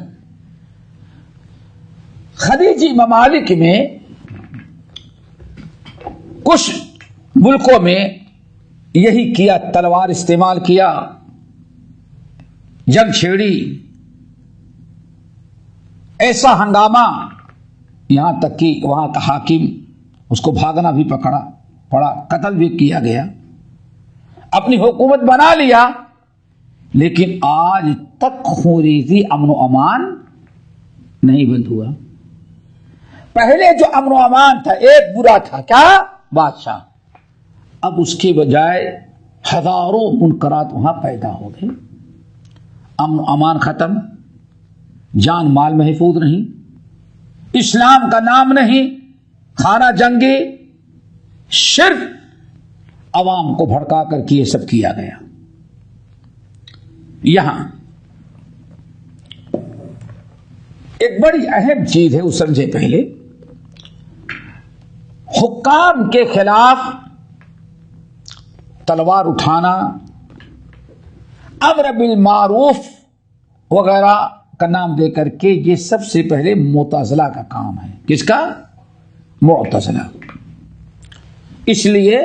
خلیجی ممالک میں، کچھ ملکوں میں یہی کیا، تلوار استعمال کیا، جنگ چھیڑی، ایسا ہنگامہ، یہاں تک کہ وہاں کا حاکم، اس کو بھاگنا بھی پڑا، قتل بھی کیا گیا، اپنی حکومت بنا لیا. لیکن آج تک خوریزی، امن و امان نہیں بند ہوا. پہلے جو امن و امان تھا، ایک برا تھا، کیا؟ بادشاہ. اب اس کے بجائے ہزاروں منکرات وہاں پیدا ہو گئے. امن و امان ختم، جان مال محفوظ نہیں، اسلام کا نام نہیں، کھانا جنگی، صرف عوام کو بھڑکا کر کے یہ سب کیا گیا. یہاں ایک بڑی اہم چیز ہے، وہ سمجھے پہلے. حکام کے خلاف تلوار اٹھانا، امر بالمعروف وغیرہ کا نام دے کر کے، یہ سب سے پہلے معتزلہ کا کام ہے. کس کا؟ معتزلہ. اس لیے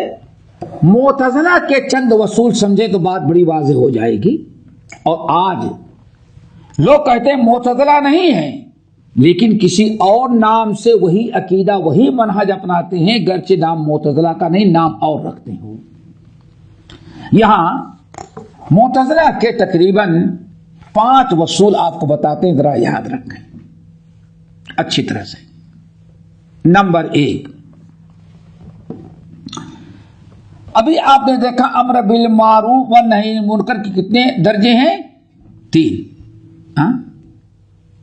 معتزلہ کے چند اصول سمجھے تو بات بڑی واضح ہو جائے گی. اور آج لوگ کہتے ہیں معتزلہ نہیں ہے، لیکن کسی اور نام سے وہی عقیدہ، وہی منہج اپناتے ہیں، گرچہ نام معتزلہ کا نہیں، نام اور رکھتے ہو. یہاں معتزلہ کے تقریباً 5 اصول آپ کو بتاتے ہیں، ذرا یاد رکھیں اچھی طرح سے. نمبر 1، ابھی آپ نے دیکھا امر بالمعروف و نہی عن المنکر کے کتنے درجے ہیں؟ 3.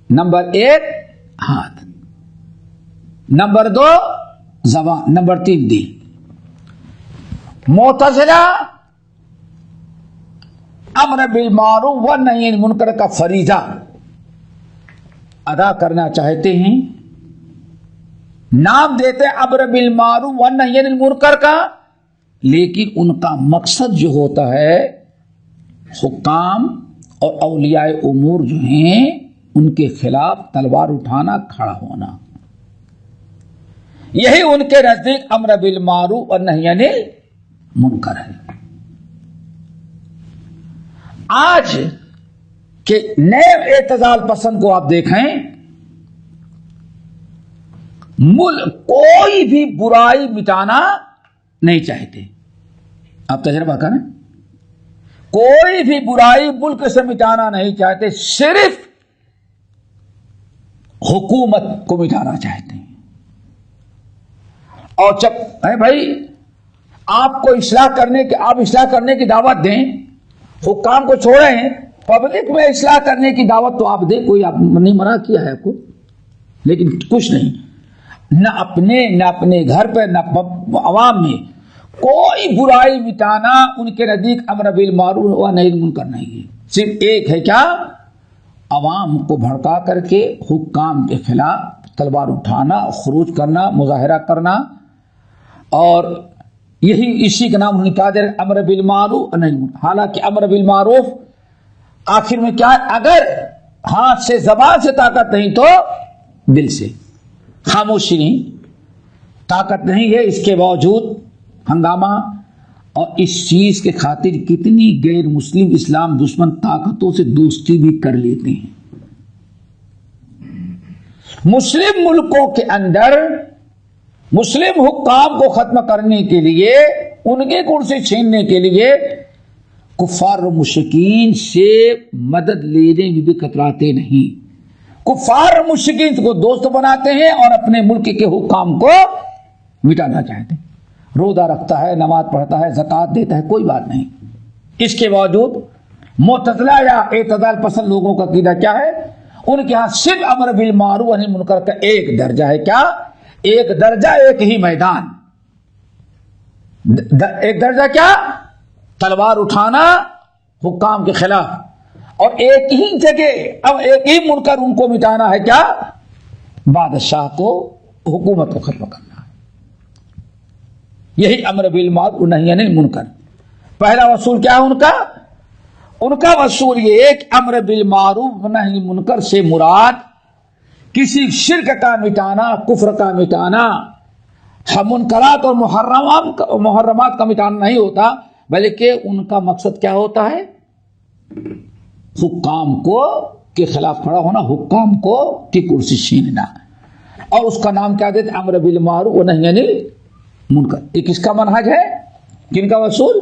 نمبر 1 ہاتھ، نمبر 2 زبان، نمبر 3 دل. معتزلہ امر بالمعروف و نہی عن المنکر کا فریضہ ادا کرنا چاہتے ہیں، نام دیتے ہیں امر بالمعروف و نہی عن المنکر کا، لیکن ان کا مقصد جو ہوتا ہے حکام اور اولیاء امور جو ہیں ان کے خلاف تلوار اٹھانا، کھڑا ہونا. یہی ان کے نزدیک امر بالمعروف اور نہی عن المنکر ہے. آج کے نئے اعتزال پسند کو آپ دیکھیں، کوئی بھی برائی مٹانا نہیں چاہتے. آپ تجربہ کریں، کوئی بھی برائی ملک سے مٹانا نہیں چاہتے، صرف حکومت کو مٹانا چاہتے ہیں. اور جب بھائی آپ کو اصلاح کرنے کی، آپ اصلاح کرنے کی دعوت دیں، حکام کو چھوڑیں، پبلک میں اصلاح کرنے کی دعوت تو آپ دیں، کوئی آپ نہیں منع کیا ہے آپ کو، لیکن کچھ نہیں، نہ اپنے گھر پہ نہ عوام میں کوئی برائی مٹانا ان کے نزدیک امر بالمعروف و نہی عن المنکر نہیں ہے۔ صرف ایک ہے کیا؟ عوام کو بھڑکا کر کے حکام کے خلاف تلوار اٹھانا، خروج کرنا، مظاہرہ کرنا، اور اسی کا نام انہوں نے کہا امر بالمعروف و نہی عن المنکر۔ حالانکہ امر بالمعروف آخر میں کیا ہے؟ اگر ہاتھ سے زبان سے طاقت نہیں تو دل سے، خاموشی نہیں، طاقت نہیں ہے اس کے باوجود ہنگامہ، اور اس چیز کے خاطر کتنی غیر مسلم اسلام دشمن طاقتوں سے دوستی بھی کر لیتے ہیں۔ مسلم ملکوں کے اندر مسلم حکام کو ختم کرنے کے لیے، ان کے کرسی چھیننے کے لیے کفار و مشرکین سے مدد لینے میں بھی کتراتے نہیں۔ کفار و مشرکین کو دوست بناتے ہیں اور اپنے ملک کے حکام کو مٹانا چاہتے ہیں۔ روزہ رکھتا ہے، نماز پڑھتا ہے، زکوٰۃ دیتا ہے، کوئی بات نہیں، اس کے باوجود معتزلہ یا اعتدال پسند لوگوں کا عقیدہ کیا ہے؟ ان کے ہاں صرف امر بالمعروف و نہی عن المنکر کا ایک درجہ ہے۔ کیا؟ ایک درجہ، ایک ہی میدان، ایک درجہ کیا؟ تلوار اٹھانا حکام کے خلاف، اور ایک ہی جگہ، اب ایک ہی منکر ان کو مٹانا ہے، کیا؟ بادشاہ کو، حکومت کو ختم کرنا ہے۔ یہی امر بالمعروف و نہی عن المنکر۔ پہلا اصول کیا ہے ان کا اصول یہ ہے کہ امر بالمعروف و نہی عن المنکر سے مراد کسی شرک کا مٹانا، کفر کا مٹانا، منکرات اور محرمات کا مٹانا نہیں ہوتا، بلکہ ان کا مقصد کیا ہوتا ہے؟ حکام کو کے خلاف کھڑا ہونا، حکام کو کی کرسی چھیننا، اور اس کا نام کیا دیتے؟ امر بالمعروف و نہی عن المنکر۔ یہ کس کا منہج ہے؟ کن کا اصول؟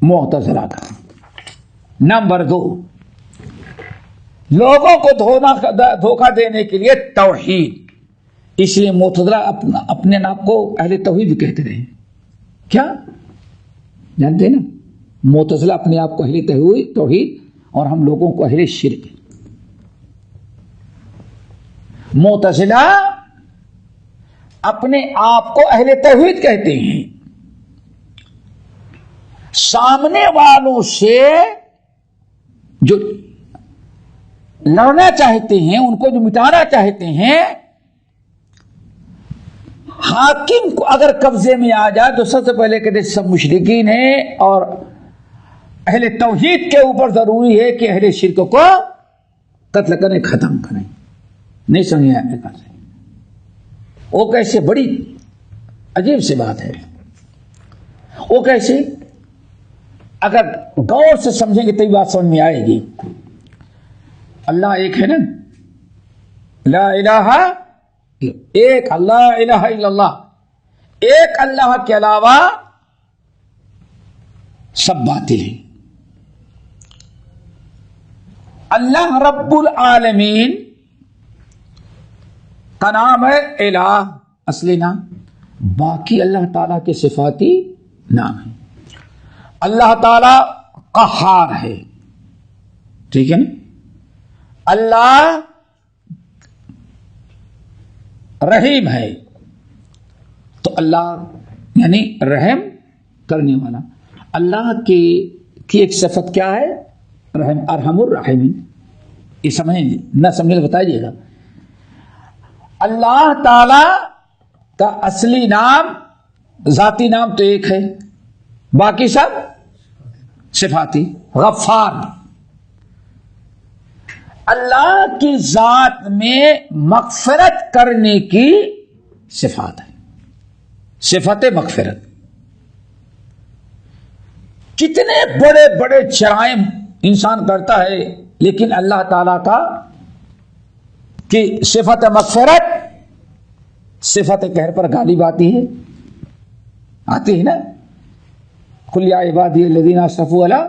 معتزلہ کا۔ نمبر 2، لوگوں کو دھوکہ دینے کے لیے توحید، اس لیے معتزلہ اپنے آپ کو اہل توحید کہتے رہے۔ کیا جانتے ہیں نا؟ معتزلہ اپنے آپ کو اہل توحید اور ہم لوگوں کو اہل شرک۔ معتزلہ اپنے آپ کو اہل توحید کہتے ہیں، سامنے والوں سے جو لڑنا چاہتے ہیں، ان کو جو مٹانا چاہتے ہیں، حاکم کو اگر قبضے میں آ جائے تو سب سے پہلے کہتے سب مشرکین ہیں، اور اہل توحید کے اوپر ضروری ہے کہ اہل شرک کو قتل کریں، ختم کریں۔ نہیں سمجھے امریکہ سے؟ وہ کیسے؟ بڑی عجیب سی بات ہے۔ وہ کیسے؟ اگر غور سے سمجھیں گے تو یہ بات سمجھ میں آئے گی۔ اللہ ایک ہے نا، لا الہ، ایک اللہ، الہ الا اللہ، ایک اللہ کے علاوہ سب باطل ہے۔ اللہ رب العالمین کا نام ہے الہ، اصلی نام، باقی اللہ تعالیٰ کے صفاتی نام ہے۔ اللہ تعالیٰ قہار ہے، ٹھیک ہے نا؟ اللہ رحیم ہے، تو اللہ یعنی رحم کرنے والا۔ اللہ کی ایک صفت کیا ہے؟ رحم، ارحم الراحمین۔ یہ سمجھیں گے، نہ سمجھے تو بتائیے گا۔ اللہ تعالی کا اصلی نام، ذاتی نام تو ایک ہے، باقی سب صفاتی۔ غفار، اللہ کی ذات میں مغفرت کرنے کی صفات ہے، صفت مغفرت۔ کتنے بڑے بڑے جرائم انسان کرتا ہے، لیکن اللہ تعالی کا کہ صفت مغفرت، صفت قہر پر غالب آتی ہے نا۔ قل یا عبادی الذین اسرفوا علی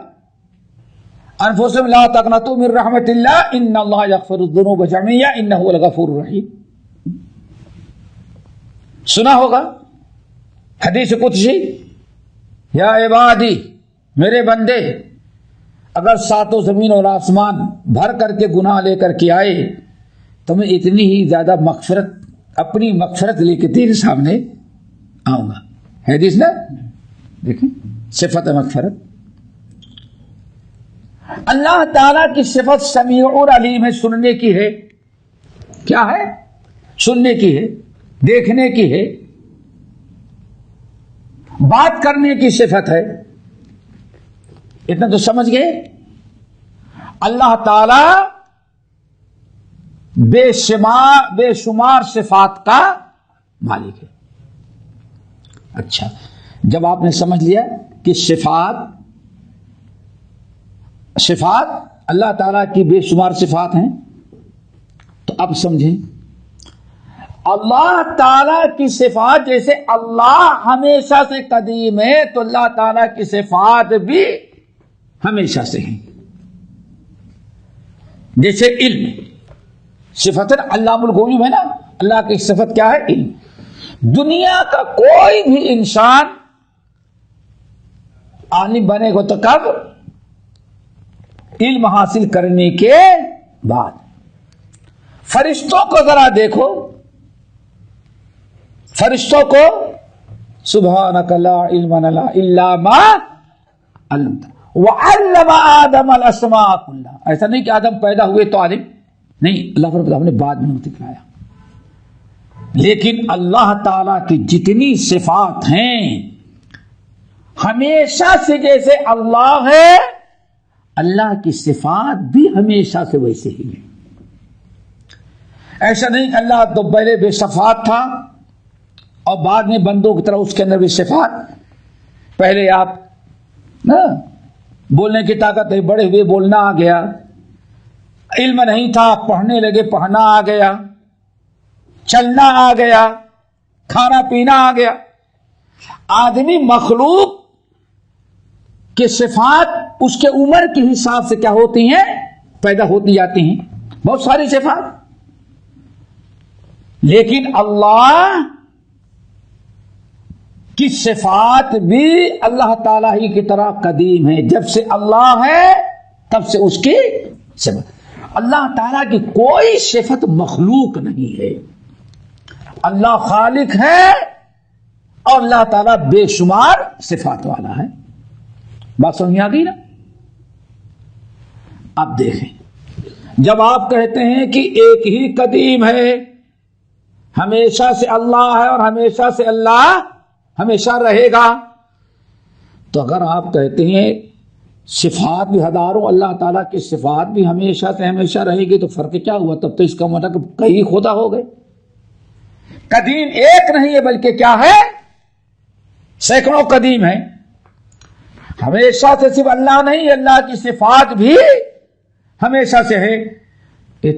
انفسہم لا تقنطوا من رحمت اللہ ان اللہ یغفر الذنوب جميعا انہ هو الغفور الرحیم۔ سنا ہوگا حدیث قدسی، یا عبادی، میرے بندے، اگر ساتوں زمین اور آسمان بھر کر کے گناہ لے کر کے آئے تو میں اتنی ہی زیادہ مغفرت، اپنی مغفرت لے کے تیرے سامنے آؤں گا. حدیث نا دیکھیں صفت مغفرت. اللہ تعالیٰ کی صفت سمیع اور علیم ہے، سننے کی ہے. کیا ہے؟ سننے کی ہے، دیکھنے کی ہے، بات کرنے کی صفت ہے. اتنا تو سمجھ گئے. اللہ تعالی بے شمار صفات کا مالک ہے. اچھا، جب آپ نے سمجھ لیا کہ صفات اللہ تعالی کی بے شمار صفات ہیں، تو اب سمجھیں اللہ تعالی کی صفات، جیسے اللہ ہمیشہ سے قدیم ہے تو اللہ تعالی کی صفات بھی ہمیشہ سے ہیں. جیسے علم صفت علام الغیوب ہے نا، اللہ کی صفت کیا ہے؟ علم. دنیا کا کوئی بھی انسان عالم بنے گا تو کب؟ علم حاصل کرنے کے بعد. فرشتوں کو ذرا دیکھو، فرشتوں کو سبحانک لا علم لنا الا ما علمتنا وعلم آدم الاسماء کلها. ایسا نہیں کہ آدم پیدا ہوئے تو عالم نہیں، اللہ رب العالمین نے بعد میں دکھلایا. لیکن اللہ تعالی کی جتنی صفات ہیں ہمیشہ سے جیسے اللہ ہے، اللہ کی صفات بھی ہمیشہ سے ویسے ہی ہیں. ایسا نہیں کہ اللہ تو پہلے بے صفات تھا اور بعد میں بندوں کی طرح اس کے اندر بھی صفات. پہلے آپ نا بولنے کی طاقت نہیں، بڑے ہوئے بولنا آ گیا. علم نہیں تھا، پڑھنے لگے، پڑھنا آ گیا، چلنا آ گیا، کھانا پینا آ گیا. آدمی مخلوق کی صفات اس کے عمر کے حساب سے کیا ہوتی ہیں؟ پیدا ہوتی جاتی ہیں بہت ساری صفات. لیکن اللہ کی صفات بھی اللہ تعالی ہی کی طرح قدیم ہے. جب سے اللہ ہے تب سے اس کی صفت. اللہ تعالیٰ کی کوئی صفت مخلوق نہیں ہے. اللہ خالق ہے اور اللہ تعالیٰ بے شمار صفات والا ہے. بات سمجھ میں آ گئی نا؟ اب دیکھیں، جب آپ کہتے ہیں کہ ایک ہی قدیم ہے، ہمیشہ سے اللہ ہے اور ہمیشہ سے اللہ ہمیشہ رہے گا، تو اگر آپ کہتے ہیں صفات بھی ہزاروں اللہ تعالیٰ کی صفات بھی ہمیشہ سے ہمیشہ رہے گی، تو فرق کیا ہوا؟ تب تو اس کا مطلب کئی خدا ہو گئے. قدیم ایک نہیں ہے بلکہ کیا ہے؟ سینکڑوں قدیم ہے. ہمیشہ سے صرف اللہ نہیں، اللہ کی صفات بھی ہمیشہ سے ہے.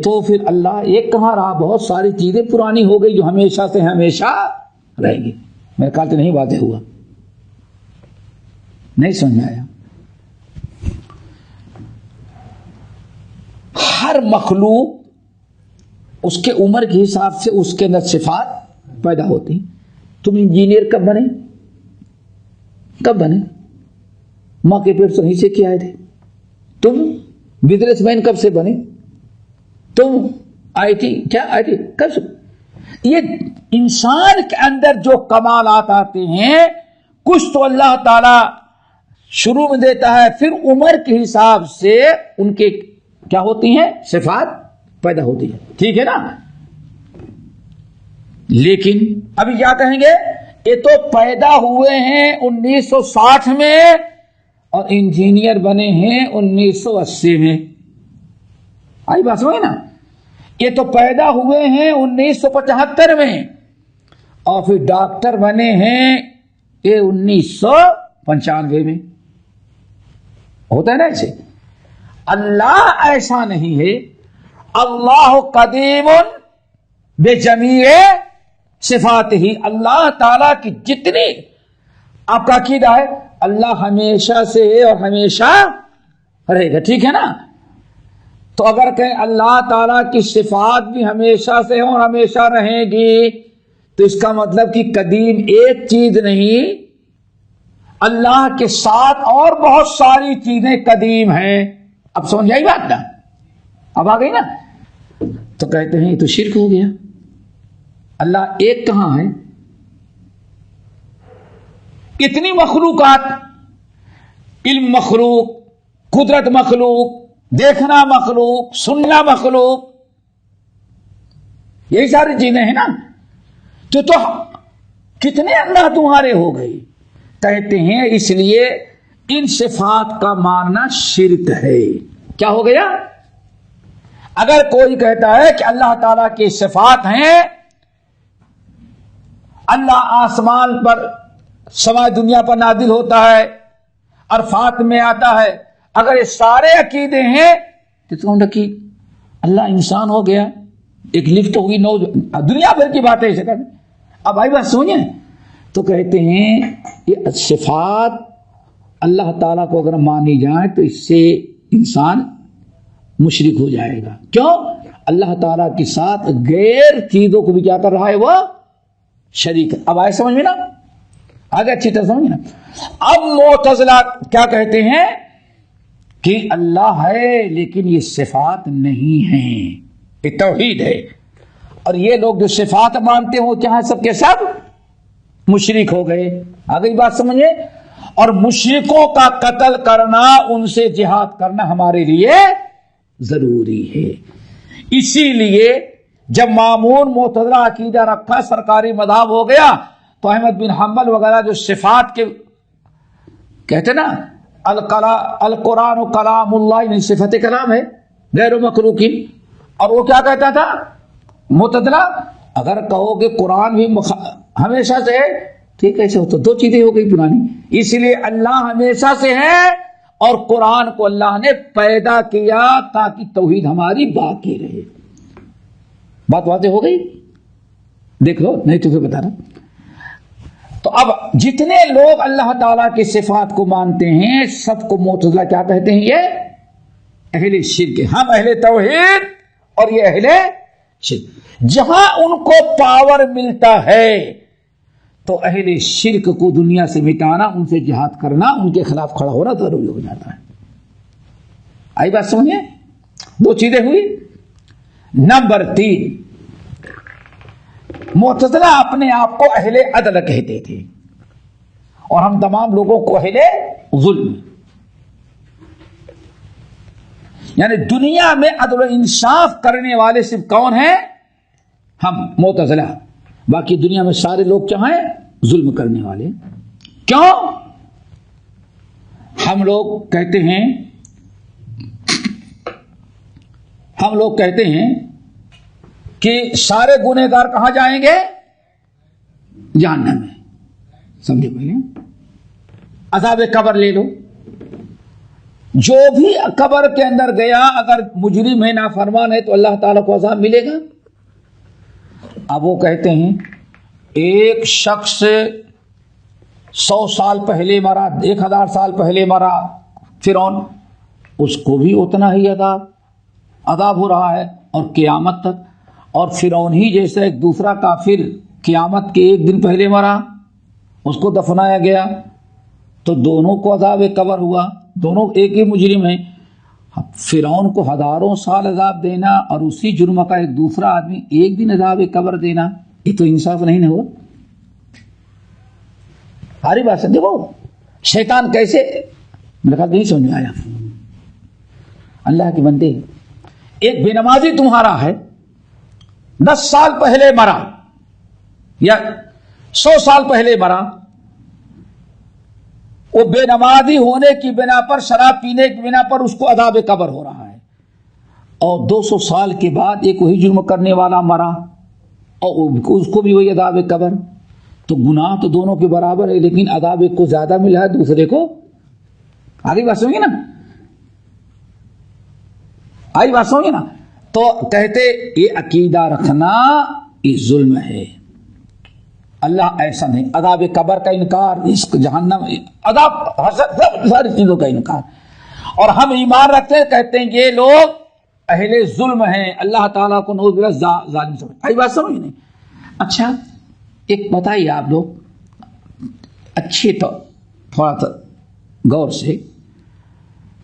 تو پھر اللہ ایک کہاں رہا؟ بہت ساری چیزیں پرانی ہو گئی جو ہمیشہ سے ہمیشہ رہیں گی. میرے خیال سے نہیں واضح ہوا، نہیں سمجھ میں آیا. ہر مخلوق اس کے عمر کے حساب سے اس کے اندر صفات پیدا ہوتی. تم انجینئر کب بنے؟ کب بنے؟ ماں کے پیٹ سے نہیں سے کیا آئے تھے؟ تم بزنس مین کب سے بنے؟ تم آئی ٹی کیا آئی ٹی کب سے؟ یہ انسان کے اندر جو کمالات آتے ہیں کچھ تو اللہ تعالی شروع میں دیتا ہے، پھر عمر کے حساب سے ان کے کیا ہوتی ہیں؟ صفات پیدا ہوتی ہیں. ٹھیک ہے نا؟ لیکن ابھی کیا کہیں گے؟ یہ تو پیدا ہوئے ہیں 1960 میں اور انجینئر بنے ہیں 1980 میں. آئی بات ہوئی نا؟ یہ تو پیدا ہوئے ہیں 1975 میں اور پھر ڈاکٹر بنے ہیں یہ 1995 میں. ہوتا ہے نا ایسے؟ اللہ ایسا نہیں ہے. اللہ قدیم بجمیع صفات ہی. اللہ تعالی کی جتنی آپ کا عقیدہ ہے اللہ ہمیشہ سے ہے اور ہمیشہ رہے گا. ٹھیک ہے نا؟ تو اگر کہیں اللہ تعالیٰ کی صفات بھی ہمیشہ سے اور ہمیشہ رہیں گی تو اس کا مطلب کہ قدیم ایک چیز نہیں، اللہ کے ساتھ اور بہت ساری چیزیں قدیم ہیں. اب سمجھ آئی بات نا؟ اب آ گئی نا؟ تو کہتے ہیں یہ تو شرک ہو گیا. اللہ ایک کہاں ہے؟ اتنی مخلوقات، علم مخلوق، قدرت مخلوق، دیکھنا مخلوق، سننا مخلوق، یہی ساری چیزیں ہیں نا. تو کتنے اللہ تمہارے ہو گئی؟ کہتے ہیں اس لیے ان صفات کا ماننا شرک ہے. کیا ہو گیا؟ اگر کوئی کہتا ہے کہ اللہ تعالیٰ کی صفات ہیں، اللہ آسمان پر سماء دنیا پر نازل ہوتا ہے، عرفات میں آتا ہے، اگر یہ سارے عقیدے ہیں تو کون رکھی؟ اللہ انسان ہو گیا، ایک لفٹ ہوگی، دنیا بھر کی باتیں ایسے کریں. اب آئی بات سمجھیں؟ تو کہتے ہیں یہ صفات اللہ تعالیٰ کو اگر مانی جائے تو اس سے انسان مشرک ہو جائے گا. کیوں؟ اللہ تعالیٰ کے ساتھ غیر چیزوں کو بھی کیا کر رہا ہے؟ وہ شریک. اب آئے سمجھ میں نا؟ آگے اچھی طرح سمجھ نا. اب معتزلہ کیا کہتے ہیں کہ اللہ ہے لیکن یہ صفات نہیں ہیں، یہ توحید ہے. اور یہ لوگ جو صفات مانتے ہو کیا ہے؟ سب کے سب مشرک ہو گئے. آگے بات سمجھے؟ اور مشرکوں کا قتل کرنا، ان سے جہاد کرنا ہمارے لیے ضروری ہے. اسی لیے جب مامون معتزلہ عقیدہ رکھا، سرکاری مذہب ہو گیا، تو احمد بن حنبل وغیرہ جو صفات کے کہتے نا القرآن و کلام اللہ، یعنی صفت کلام ہے غیر مخلوق. اور وہ کیا کہتا تھا معتزلہ؟ اگر کہو کہ قرآن بھی ہمیشہ سے ہے، ٹھیک ہے، تو دو چیزیں ہو گئی پرانی. اس لیے اللہ ہمیشہ سے ہے اور قرآن کو اللہ نے پیدا کیا تاکہ توحید ہماری باقی رہے. بات واضح ہو گئی؟ دیکھ لو، نہیں تو پھر بتا رہا. تو اب جتنے لوگ اللہ تعالیٰ کی صفات کو مانتے ہیں سب کو معتزلہ کیا کہتے ہیں؟ یہ اہل شرک. ہم اہل توحید اور یہ اہل شرک. جہاں ان کو پاور ملتا ہے تو اہل شرک کو دنیا سے مٹانا، ان سے جہاد کرنا، ان کے خلاف کھڑا ہونا ضروری ہو جاتا ہے. آئی بات سمجھے؟ دو چیزیں ہوئی. نمبر 3، معتزلہ اپنے آپ کو اہل عدل کہتے تھے اور ہم تمام لوگوں کو اہل ظلم. یعنی دنیا میں عدل و انصاف کرنے والے صرف کون ہیں؟ ہم معتزلہ. باقی دنیا میں سارے لوگ چاہیں ظلم کرنے والے. کیوں؟ ہم لوگ کہتے ہیں کہ سارے گنہگار کہاں جائیں گے؟ جہنم میں. سمجھے پہلے؟ عذاب قبر لے لو، جو بھی قبر کے اندر گیا اگر مجرم ہے، نافرمان ہے، تو اللہ تعالیٰ کو عذاب ملے گا. اب وہ کہتے ہیں ایک شخص 100 سال پہلے مرا، 1000 سال پہلے مرا فرعون، اس کو بھی اتنا ہی عذاب ہو رہا ہے اور قیامت تک. اور فرعون ہی جیسا ایک دوسرا کافر قیامت کے ایک دن پہلے مرا، اس کو دفنایا گیا، تو دونوں کو عذاب قبر ہوا. دونوں ایک ہی مجرم ہیں. فرعون کو ہزاروں سال عذاب دینا اور اسی جرم کا ایک دوسرا آدمی ایک دن عذاب قبر دینا، یہ تو انصاف نہیں ہوا. ہماری بات سے دیکھو شیطان کیسے، میرے خیال نہیں سمجھ میں آیا. اللہ کے بندے، ایک بے نمازی تمہارا ہے، 10 سال پہلے مرا یا 100 سال پہلے مرا، وہ بے نمازی ہونے کی بنا پر، شراب پینے کی بنا پر اس کو عذاب قبر ہو رہا ہے. اور 200 سال کے بعد ایک وہی جرم کرنے والا مرا اور اس کو بھی وہی عذاب قبر. تو گناہ تو دونوں کے برابر ہے، لیکن عذاب ایک کو زیادہ ملا ہے، دوسرے کو. آگے بات سمجھے نا؟ آئی بات سمجھے نا؟ تو کہتے یہ عقیدہ رکھنا یہ ظلم ہے. اللہ ایسا نہیں. عذاب قبر کا انکار، عشق، جہنم، عذاب، ساری چیزوں کا انکار. اور ہم ایمان رکھتے ہیں، کہتے ہیں یہ لوگ اہل ظلم ہیں، اللہ تعالیٰ کو نعوذ باللہ ظالم سمجھ. آئی بات سمجھ نہیں؟ اچھا ایک بتائیے آپ لوگ، اچھے تو تھوڑا سا غور سے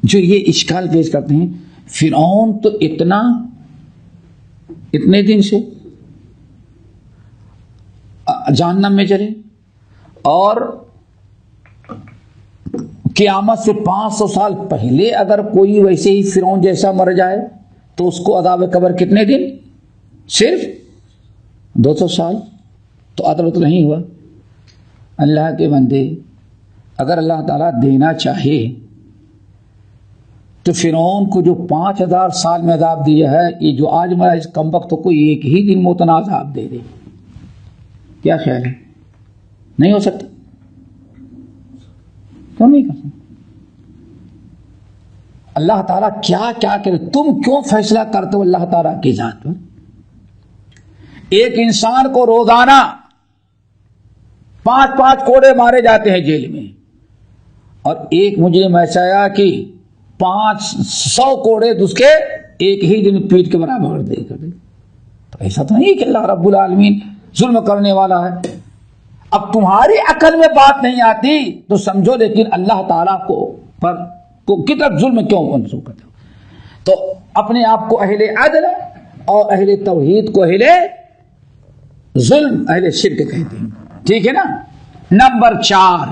جو یہ اشکال پیش کرتے ہیں، فرعون تو اتنے دن سے جہنم میں چلے، اور قیامت سے 500 سال پہلے اگر کوئی ویسے ہی فرعون جیسا مر جائے تو اس کو عذاب قبر کتنے دن؟ صرف 200 سال. تو عدل تو نہیں ہوا. اللہ کے بندے، اگر اللہ تعالیٰ دینا چاہے تو فرعون کو جو 5000 سال میں عذاب دیا ہے، یہ جو آج مرا اس کم وقت کو ایک ہی دن متنازع عذاب دے دے. کیا خیال ہے؟ نہیں ہو سکتا؟ کیوں نہیں کر سکتا؟ اللہ تعالیٰ کیا کرے؟ تم کیوں فیصلہ کرتے ہو اللہ تعالیٰ کی ذات پر؟ ایک انسان کو روزانہ 5 کوڑے مارے جاتے ہیں جیل میں، اور ایک مجرم ایسا آیا کہ 500 کوڑے اس کے ایک ہی دن پیٹ کے برابر دے کر دے. تو ایسا تو نہیں کہ اللہ رب العالمین ظلم کرنے والا ہے. اب تمہاری عقل میں بات نہیں آتی تو سمجھو، لیکن اللہ تعالیٰ کو کتنا ظلم کیوں منسوخ کرتے ہو؟ تو اپنے آپ کو اہل عدل اور اہل توحید کو اہل ظلم، اہل شرک کہتے ہیں. ٹھیک ہے نا. نمبر 4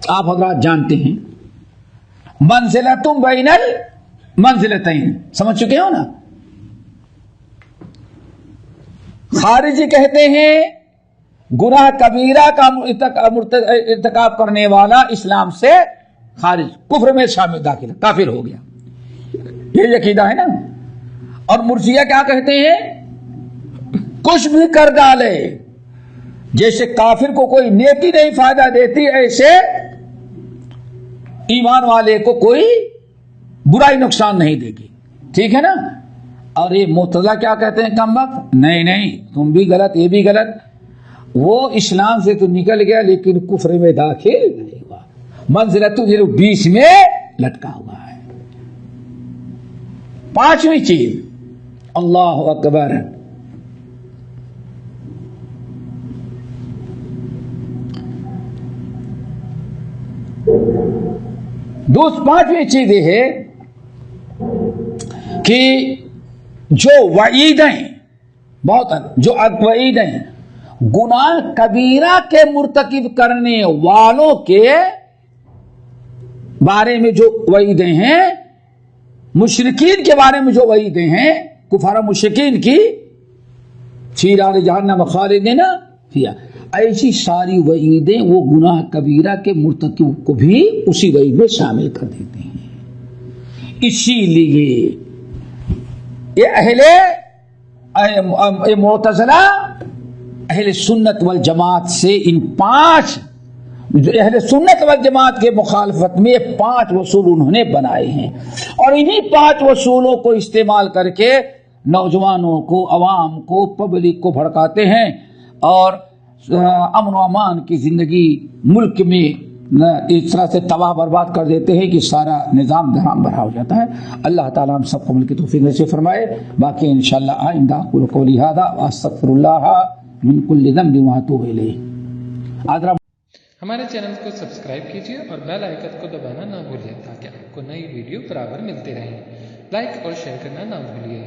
آپ حضرات جانتے ہیں، منزلتم بین المنزلتین، سمجھ چکے ہو نا. خارجی کہتے ہیں گناہ کبیرہ کا ارتکاب کرنے والا اسلام سے خارج، کفر میں شامل، داخل، کافر ہو گیا. یہ عقیدہ ہے نا. اور مرجئہ کیا کہتے ہیں؟ کچھ بھی کر ڈالے، جیسے کافر کو کوئی نیکی نہیں فائدہ دیتی، ایسے ایمان والے کو کوئی برائی نقصان نہیں دے گی. ٹھیک ہے نا. اور یہ معتزلہ کیا کہتے ہیں؟ کم وقت، نہیں تم بھی غلط، یہ بھی غلط. وہ اسلام سے تو نکل گیا لیکن کفر میں داخل نہیں ہوا، منزلت بیچ میں لٹکا ہوا ہے. 5ویں چیز، اللہ اکبر، پانچویں چیز یہ ہے کہ جو وعیدیں، جو وعیدیں گناہ کبیرہ کے مرتکب کرنے والوں کے بارے میں جو وعیدیں ہیں، مشرکین کے بارے میں جو وعیدیں ہیں، کفار مشرکین کی، فی نار جہنم خالدین فیہا، ایسی ساری وعیدیں وہ گناہ کبیرہ کے مرتکب کو بھی اسی وعید میں شامل کر دیتے ہیں. اسی لیے یہ معتزلہ اہل سنت والجماعت سے ان 5 اہل سنت والجماعت کے مخالفت میں 5 اصول انہوں نے بنائے ہیں، اور انہی 5 اصولوں کو استعمال کر کے نوجوانوں کو، عوام کو، پبلک کو بھڑکاتے ہیں، اور امن و امان کی زندگی ملک میں اس طرح سے تباہ برباد کر دیتے ہیں کہ سارا نظام دھرام بھرا ہو جاتا ہے. اللہ تعالیٰ ہم سب کو عمل کی توفیق نصیب فرمائے. باقی انشاءاللہ آئندہ اقول قولی ھذا واستغفر اللہ من کل ذنب واتوب الیہ. ہمارے چینل کو سبسکرائب کیجیے اور بیل آئیکن کو دبانا نہ بھولیں تاکہ آپ کو نئی ویڈیو برابر ملتے رہیں. لائک اور شیئر کرنا نہ بھولیے.